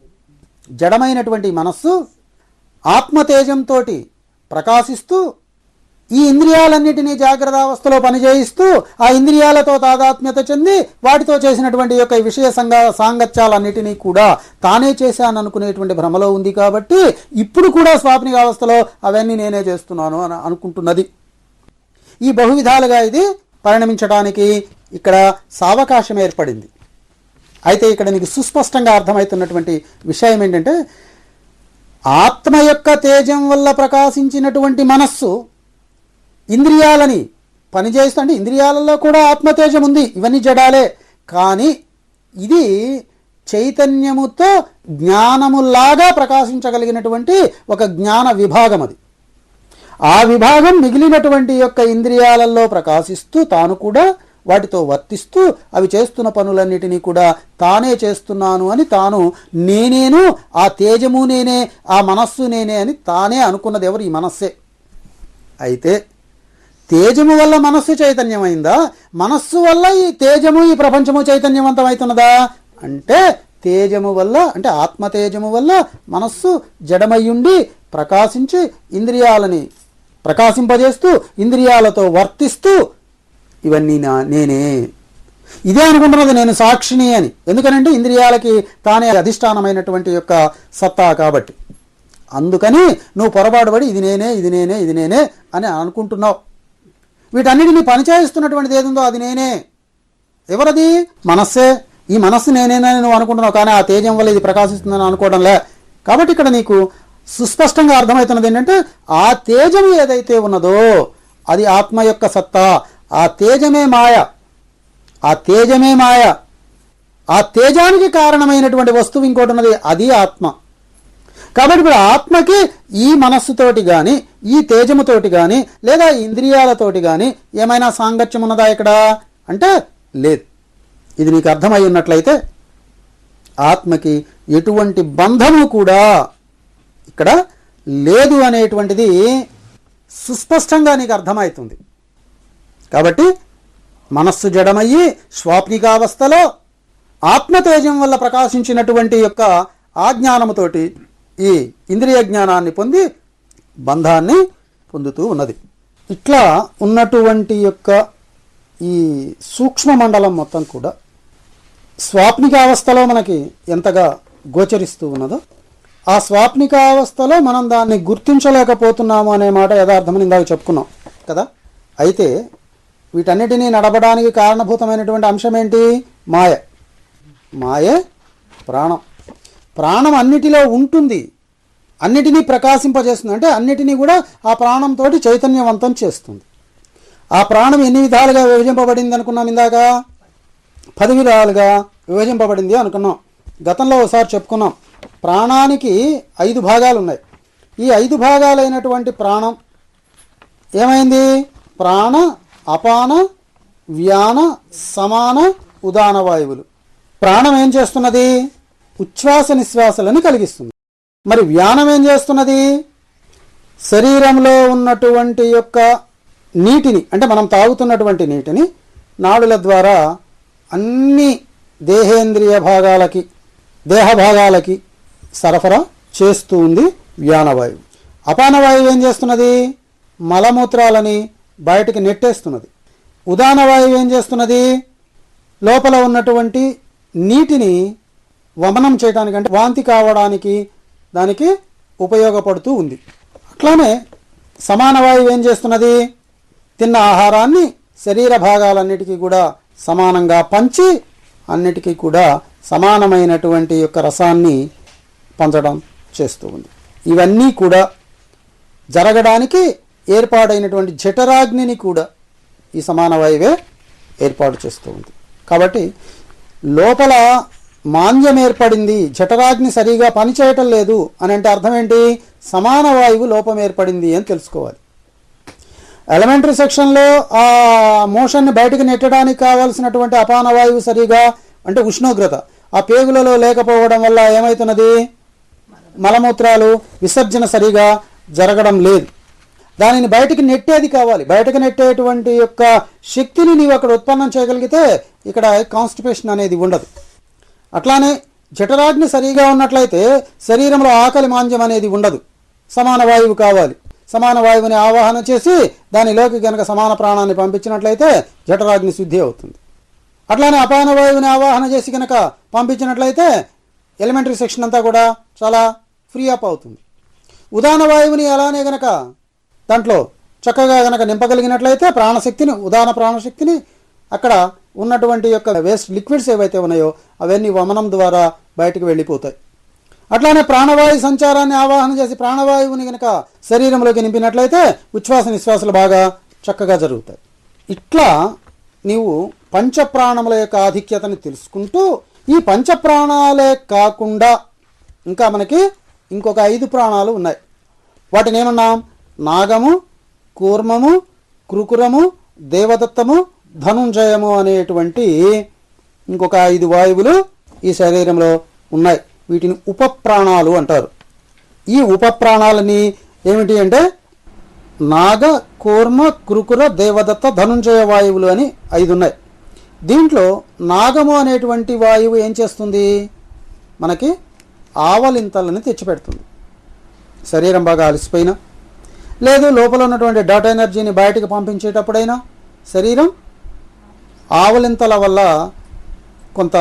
జడమైనటువంటి మనస్సు ఆత్మతేజంతో ప్రకాశిస్తూ ఈ ఇంద్రియాలన్నిటినీ జాగ్రత్త అవస్థలో పనిచేయిస్తూ ఆ ఇంద్రియాలతో తాదాత్మ్యత చెంది వాటితో చేసినటువంటి యొక్క విషయ సాంగత్యాలన్నిటినీ కూడా తానే చేశాననుకునేటువంటి భ్రమలో ఉంది. కాబట్టి ఇప్పుడు కూడా స్వాప్నిక అవస్థలో అవన్నీ నేనే చేస్తున్నాను అని అనుకుంటున్నది. ఈ బహువిధాలుగా ఇది పరిణమించడానికి ఇక్కడ సావకాశం ఏర్పడింది. అయితే ఇక్కడ నీకు సుస్పష్టంగా అర్థమవుతున్నటువంటి విషయం ఏంటంటే, ఆత్మ యొక్క తేజం వల్ల ప్రకాశించినటువంటి మనస్సు ఇంద్రియాలని పనిచేస్తూ, అంటే ఇంద్రియాలలో కూడా ఆత్మతేజం ఉంది, ఇవన్నీ జడాలే. కానీ ఇది చైతన్యముతో జ్ఞానములాగా ప్రకాశించగలిగినటువంటి ఒక జ్ఞాన విభాగం. అది ఆ విభాగం మిగిలినటువంటి యొక్క ఇంద్రియాలలో ప్రకాశిస్తూ తాను కూడా వాటితో వర్తిస్తూ అవి చేస్తున్న పనులన్నిటినీ కూడా తానే చేస్తున్నాను అని తాను నేనేను, ఆ తేజము నేనే, ఆ మనస్సు నేనే అని తానే అనుకున్నది ఎవరు? ఈ మనస్సే. అయితే తేజము వల్ల మనస్సు చైతన్యమైందా, మనస్సు వల్ల ఈ తేజము ఈ ప్రపంచము చైతన్యవంతమవుతున్నదా అంటే, తేజము వల్ల అంటే ఆత్మతేజము వల్ల మనస్సు జడమయ్యుండి ప్రకాశించి ఇంద్రియాలని ప్రకాశింపజేస్తూ ఇంద్రియాలతో వర్తిస్తూ ఇవన్నీ నేనే, ఇదే అనుకుంటున్నది నేను సాక్షిని అని. ఎందుకనంటే ఇంద్రియాలకి తానే అధిష్టానమైనటువంటి యొక్క సత్తా కాబట్టి. అందుకని నువ్వు పొరపాటుపడి ఇది నేనే ఇది నేనే ఇది నేనే అని అనుకుంటున్నావు. వీటన్నిటిని పనిచేస్తున్నటువంటిది ఏదుందో అది నేనే. ఎవరది? మనస్సే. ఈ మనస్సు నేనేనని నువ్వు అనుకుంటున్నావు, కానీ ఆ తేజం వల్ల ఇది ప్రకాశిస్తుందని అనుకోవడంలే. కాబట్టి ఇక్కడ నీకు సుస్పష్టంగా అర్థమవుతున్నది ఏంటంటే, ఆ తేజం ఏదైతే ఉన్నదో అది ఆత్మ యొక్క సత్తా. ఆ తేజమే మాయ, ఆ తేజమే మాయ. ఆ తేజానికి కారణమైనటువంటి వస్తువు ఇంకోటి ఉన్నది, అది ఆత్మ. కాబట్టి ఇప్పుడు ఆత్మకి ఈ మనస్సుతోటి కానీ ఈ తేజముతోటి కానీ లేదా ఇంద్రియాలతోటి కానీ ఏమైనా సాంగత్యం ఉన్నదా ఇక్కడ అంటే లేదు. ఇది నీకు అర్థమై ఉన్నట్లయితే ఆత్మకి ఎటువంటి బంధము కూడా ఇక్కడ లేదు అనేటువంటిది సుస్పష్టంగా నీకు అర్థమవుతుంది. కాబట్టి మనస్సు జడమయ్యి స్వాప్నికావస్థలో ఆత్మతేజం వల్ల ప్రకాశించినటువంటి యొక్క ఆ జ్ఞానముతోటి ఈ ఇంద్రియ జ్ఞానాన్ని పొంది బంధాన్ని పొందుతూ ఉన్నది. ఇట్లా ఉన్నటువంటి యొక్క ఈ సూక్ష్మ మండలం మొత్తం కూడా స్వాప్నికావస్థలో మనకి ఎంతగా గోచరిస్తూ ఉన్నదో, ఆ స్వాప్నికావస్థలో మనం దాన్ని గుర్తించలేకపోతున్నాము అనే మాట యథార్థమని ఇందాక చెప్పుకున్నాం కదా. అయితే వీటన్నిటినీ నడపడానికి కారణభూతమైనటువంటి అంశం ఏంటి? మాయ. మాయే ప్రాణం. ప్రాణం అన్నిటిలో ఉంటుంది, అన్నిటినీ ప్రకాశింపజేస్తుంది. అంటే అన్నిటినీ కూడా ఆ ప్రాణంతో చైతన్యవంతం చేస్తుంది. ఆ ప్రాణం ఎన్ని విధాలుగా విభజింపబడింది అనుకున్నాం? ఇందాక 10 విధాలుగా విభజింపబడింది అనుకున్నాం. గతంలో ఒకసారి చెప్పుకున్నాం. ప్రాణానికి 5 భాగాలు ఉన్నాయి. ఈ 5 భాగాలైనటువంటి ప్రాణం ఏమైంది? ప్రాణ, అపాన, వ్యాన, సమాన, ఉదాన వాయువులు. ప్రాణం ఏం చేస్తున్నది? ఉచ్ఛ్వాస నిశ్వాసలను కలిగిస్తుంది. మరి వ్యానం ఏం చేస్తున్నది? శరీరంలో ఉన్నటువంటి యొక్క నీటిని, అంటే మనం తాగుతున్నటువంటి నీటిని నాడుల ద్వారా అన్ని దేహేంద్రియ భాగాలకి, దేహ భాగాలకి సరఫరా చేస్తూ ఉంది వ్యానవాయువు. అపానవాయువు ఏం చేస్తున్నది? మలమూత్రాలని బయటికి నెట్టేస్తున్నది. ఉదానవాయువు ఏం చేస్తున్నది? లోపల ఉన్నటువంటి నీటిని వమనం చేయడానికి, అంటే వాంతి కావడానికి దానికి ఉపయోగపడుతూ ఉంది. అట్లానే సమాన వాయువు ఏం చేస్తున్నది? తిన్న ఆహారాన్ని శరీర భాగాలన్నిటికీ కూడా సమానంగా పంచి అన్నిటికీ కూడా సమానమైనటువంటి యొక్క రసాన్ని పంచడం చేస్తూ ఉంది. ఇవన్నీ కూడా జరగడానికి ఏర్పాటైనటువంటి జఠరాగ్నిని కూడా ఈ సమాన వాయువే ఏర్పాటు చేస్తూ ఉంది. కాబట్టి లోపల మాంద్యం ఏర్పడింది, జఠరాగ్ని సరిగా పనిచేయటం లేదు అని అంటే అర్థం ఏంటి? సమాన వాయువు లోపం ఏర్పడింది అని తెలుసుకోవాలి. ఎలిమెంటరీ సెక్షన్లో ఆ మోషన్ని బయటకు నెట్టడానికి కావాల్సినటువంటి అపాన వాయువు సరిగా, అంటే ఉష్ణోగ్రత ఆ పేగులలో లేకపోవడం వల్ల ఏమవుతున్నది? మలమూత్రాలు విసర్జన సరిగా జరగడం లేదు. దానిని బయటికి నెట్టేది కావాలి. బయటకు నెట్టేటువంటి యొక్క శక్తిని నీవు అక్కడ ఉత్పన్నం చేయగలిగితే ఇక్కడ కాన్స్టిపేషన్ అనేది ఉండదు. అట్లానే జఠరాగ్ని సరిగా ఉన్నట్లయితే శరీరంలో ఆకలి మాంద్యం అనేది ఉండదు. సమాన వాయువు కావాలి. సమాన వాయువుని ఆవాహన చేసి దానిలోకి కనుక సమాన ప్రాణాన్ని పంపించినట్లయితే జఠరాగ్ని శుద్ధి అవుతుంది. అట్లానే అపాన వాయువుని ఆవాహన చేసి కనుక పంపించినట్లయితే ఎలిమెంటరీ సెక్షన్ అంతా కూడా చాలా ఫ్రీ అప్ అవుతుంది. ఉదాన వాయువుని అలానే గనక దాంట్లో చక్కగా గనక నింపగలిగినట్లయితే ప్రాణశక్తిని, ఉదాన ప్రాణశక్తిని, అక్కడ ఉన్నటువంటి యొక్క వేస్ట్ లిక్విడ్స్ ఏవైతే ఉన్నాయో అవన్నీ వమనం ద్వారా బయటకు వెళ్ళిపోతాయి. అట్లానే ప్రాణవాయు సంచారాన్ని ఆవాహన చేసి ప్రాణవాయువుని కనుక శరీరంలోకి నింపినట్లయితే ఉచ్ఛ్వాస నిశ్వాసాలు బాగా చక్కగా జరుగుతాయి. ఇట్లా నీవు పంచప్రాణముల యొక్క ఆధిక్యతని తెలుసుకుంటూ ఈ పంచప్రాణాలే కాకుండా ఇంకా మనకి ఇంకొక 5 ప్రాణాలు ఉన్నాయి. వాటిని ఏమన్నాం? నాగము, కూర్మము, కృకురము, దేవదత్తము, ధనుంజయము అనేటువంటి ఇంకొక 5 వాయువులు ఈ శరీరంలో ఉన్నాయి. వీటిని ఉపప్రాణాలు అంటారు. ఈ ఉపప్రాణాలని ఏమిటి అంటే నాగ, కూర్మ, కృకుర, దేవదత్త, ధనుంజయ వాయువులు అని 5 ఉన్నాయి. దీంట్లో నాగము అనేటువంటి వాయువు ఏం చేస్తుంది? మనకి ఆవలింతలని తెచ్చిపెడుతుంది. శరీరం బాగా అలసిపోయినా, లేదు లోపల ఉన్నటువంటి డాటా ఎనర్జీని బయటకు పంపించేటప్పుడైనా శరీరం ఆవలింతల వల్ల కొంత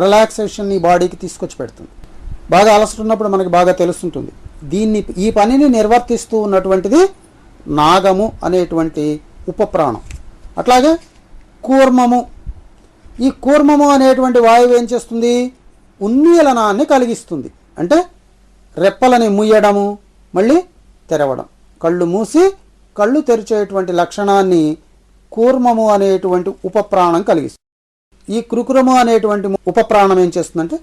రిలాక్సేషన్ని బాడీకి తీసుకొచ్చి పెడుతుంది. బాగా అలసటున్నప్పుడు మనకి బాగా తెలుస్తుంటుంది. ఈ పనిని నిర్వర్తిస్తూ ఉన్నటువంటిది నాగము అనేటువంటి ఉపప్రాణం. అట్లాగే కూర్మము. ఈ కూర్మము అనేటువంటి వాయువు ఏం చేస్తుంది? ఉన్మీలనాన్ని కలిగిస్తుంది. అంటే రెప్పలని ముయ్యడము, మళ్ళీ తెరవడం, కళ్ళు మూసి కళ్ళు తెరిచేటువంటి లక్షణాన్ని కూర్మము అనేటువంటి ఉపప్రాణం కలిగిస్తుంది. ఈ కృకురము అనేటువంటి ఉపప్రాణం ఏం చేస్తుందంటే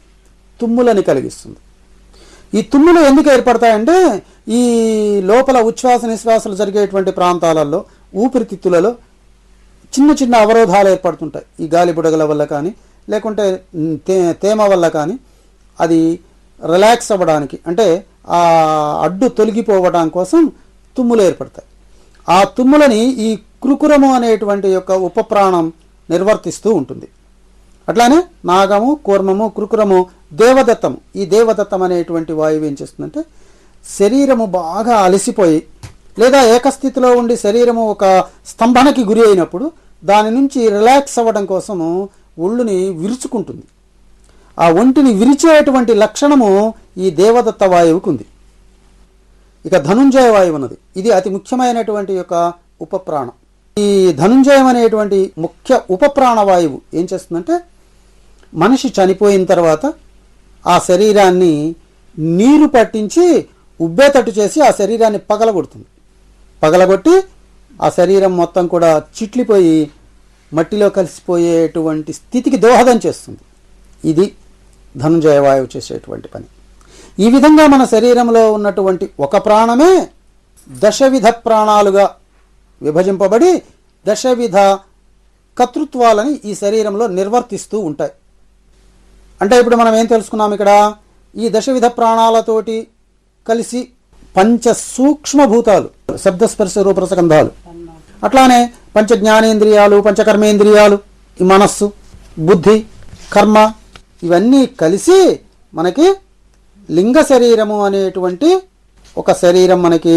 తుమ్ములని కలిగిస్తుంది. ఈ తుమ్ములు ఎందుకు ఏర్పడతాయంటే ఈ లోపల ఉచ్ఛ్వాస నిశ్వాసాలు జరిగేటువంటి ప్రాంతాలలో, ఊపిరితిత్తులలో చిన్న చిన్న అవరోధాలు ఏర్పడుతుంటాయి. ఈ గాలి బుడగల వల్ల కానీ, లేకుంటే తేమ వల్ల కానీ అది రిలాక్స్ అవ్వడానికి, అంటే ఆ అడ్డు తొలగిపోవడం కోసం తుమ్ములు ఏర్పడతాయి. ఆ తుమ్ములని ఈ కృకురము అనేటువంటి యొక్క ఉపప్రాణం నిర్వర్తిస్తూ ఉంటుంది. అట్లానే నాగము, కూర్మము, కృకురము, దేవదత్తము. ఈ దేవదత్తం అనేటువంటి వాయువు ఏం చేస్తుందంటే శరీరము బాగా అలసిపోయి లేదా ఏకస్థితిలో ఉండి శరీరము ఒక స్తంభనకి గురి అయినప్పుడు దాని నుంచి రిలాక్స్ అవ్వడం కోసము ఒళ్ళుని విరుచుకుంటుంది. ఆ ఒంటిని విరిచేటువంటి లక్షణము ఈ దేవదత్త వాయువుకు ఉంది. ఇక ధనుంజయ వాయువు ఉన్నది. ఇది అతి ముఖ్యమైనటువంటి యొక్క ఉపప్రాణం. ఈ ధనుంజయం అనేటువంటి ముఖ్య ఉపప్రాణ వాయువు ఏం చేస్తుందంటే మనిషి చనిపోయిన తర్వాత ఆ శరీరాన్ని నీరు పట్టించి ఉబ్బేతట్టు చేసి ఆ శరీరాన్ని పగలగొడుతుంది. పగలగొట్టి ఆ శరీరం మొత్తం కూడా చిట్లిపోయి మట్టిలో కలిసిపోయేటువంటి స్థితికి దోహదం చేస్తుంది. ఇది ధనుంజయ వాయువు చేసేటువంటి పని. ఈ విధంగా మన శరీరంలో ఉన్నటువంటి ఒక ప్రాణమే దశవిధ ప్రాణాలుగా విభజింపబడి దశవిధ కర్తృత్వాలని ఈ శరీరంలో నిర్వర్తిస్తూ ఉంటాయి. అంటే ఇప్పుడు మనం ఏం తెలుసుకున్నాం ఇక్కడ? ఈ దశవిధ ప్రాణాలతోటి కలిసి పంచ సూక్ష్మభూతాలు, శబ్దస్పర్శ రూపరసగంధాలు, అట్లానే పంచ జ్ఞానేంద్రియాలు, పంచకర్మేంద్రియాలు, ఈ మనస్సు, బుద్ధి, కర్మ ఇవన్నీ కలిసి మనకి లింగ శరీరము అనేటువంటి ఒక శరీరం మనకి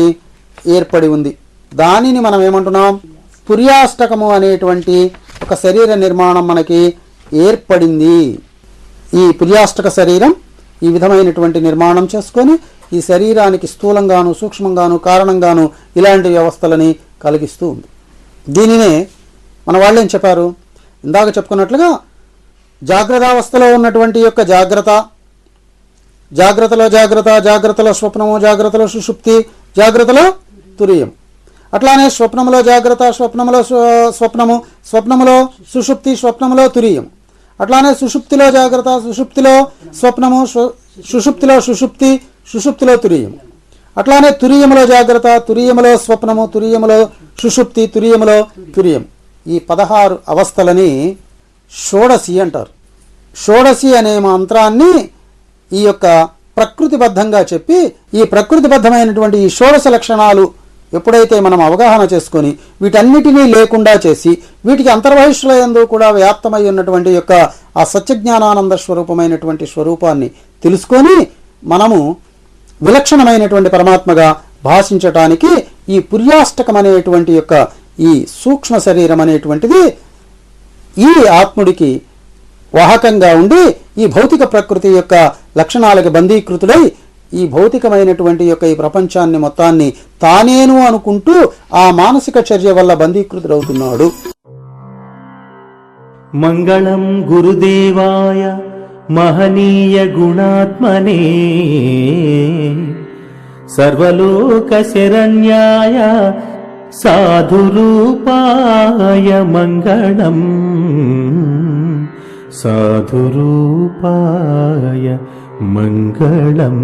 ఏర్పడి ఉంది. దానిని మనం ఏమంటున్నాం? పుర్యాష్టకము అనేటువంటి ఒక శరీర నిర్మాణం మనకి ఏర్పడింది. ఈ పుర్యాష్టక శరీరం ఈ విధమైనటువంటి నిర్మాణం చేసుకొని ఈ శరీరానికి స్థూలంగాను, సూక్ష్మంగాను, కారణంగాను ఇలాంటి వ్యవస్థలని కలిగిస్తూ ఉంది. దీనినే మన వాళ్ళు ఏం చెప్పారు? ఇందాక చెప్పుకున్నట్లుగా జాగ్రత్తావస్థలో ఉన్నటువంటి యొక్క జాగ్రత్త, జాగ్రత్తలో జాగ్రత్త, జాగ్రత్తలో స్వప్నము, జాగ్రత్తలో సుషుప్తి, జాగ్రత్తలో తురియం. అట్లానే స్వప్నములో జాగ్రత్త, స్వప్నములో స్వప్నము, స్వప్నములో సుషుప్తి, స్వప్నములో తురియం. అట్లానే సుషుప్తిలో జాగ్రత్త, సుషుప్తిలో స్వప్నము, సుషుప్తిలో సుషుప్తి, సుషుప్తిలో తురియం. అట్లానే తురియములో జాగ్రత్త, తురియములో స్వప్నము, తురియములో సుషుప్తి, తురియములో తురియం. ఈ 16 అవస్థలని షోడశి అంటారు. షోడశి అనే మంత్రాన్ని ఈ యొక్క ప్రకృతిబద్ధంగా చెప్పి ఈ ప్రకృతిబద్ధమైనటువంటి ఈ షోడశ లక్షణాలు ఎప్పుడైతే మనం అవగాహన చేసుకొని వీటన్నిటినీ లేకుండా చేసి వీటికి అంతర్బహిష్యులందు కూడా వ్యాప్తమై ఉన్నటువంటి యొక్క ఆ సత్యజ్ఞానానంద స్వరూపమైనటువంటి స్వరూపాన్ని తెలుసుకొని మనము విలక్షణమైనటువంటి పరమాత్మగా భాషించటానికి ఈ పుర్యాష్టకం అనేటువంటి యొక్క ఈ సూక్ష్మ శరీరం అనేటువంటిది ఈ ఆత్ముడికి వాహకంగా ఉండి ఈ భౌతిక ప్రకృతి యొక్క లక్షణాలకు బంధీకృతుడై ఈ భౌతికమైనటువంటి యొక్క ఈ ప్రపంచాన్ని మొత్తాన్ని తానేను అనుకుంటూ ఆ మానసిక చర్య వల్ల బంధీకృతుడవుతున్నాడు. మంగళం గురుదేవాయ మహనీయ గుణాత్మనే సర్వలోక శరణ్యాయ సాధురూపాయ మంగళం సాధురూపాయ మంగళం.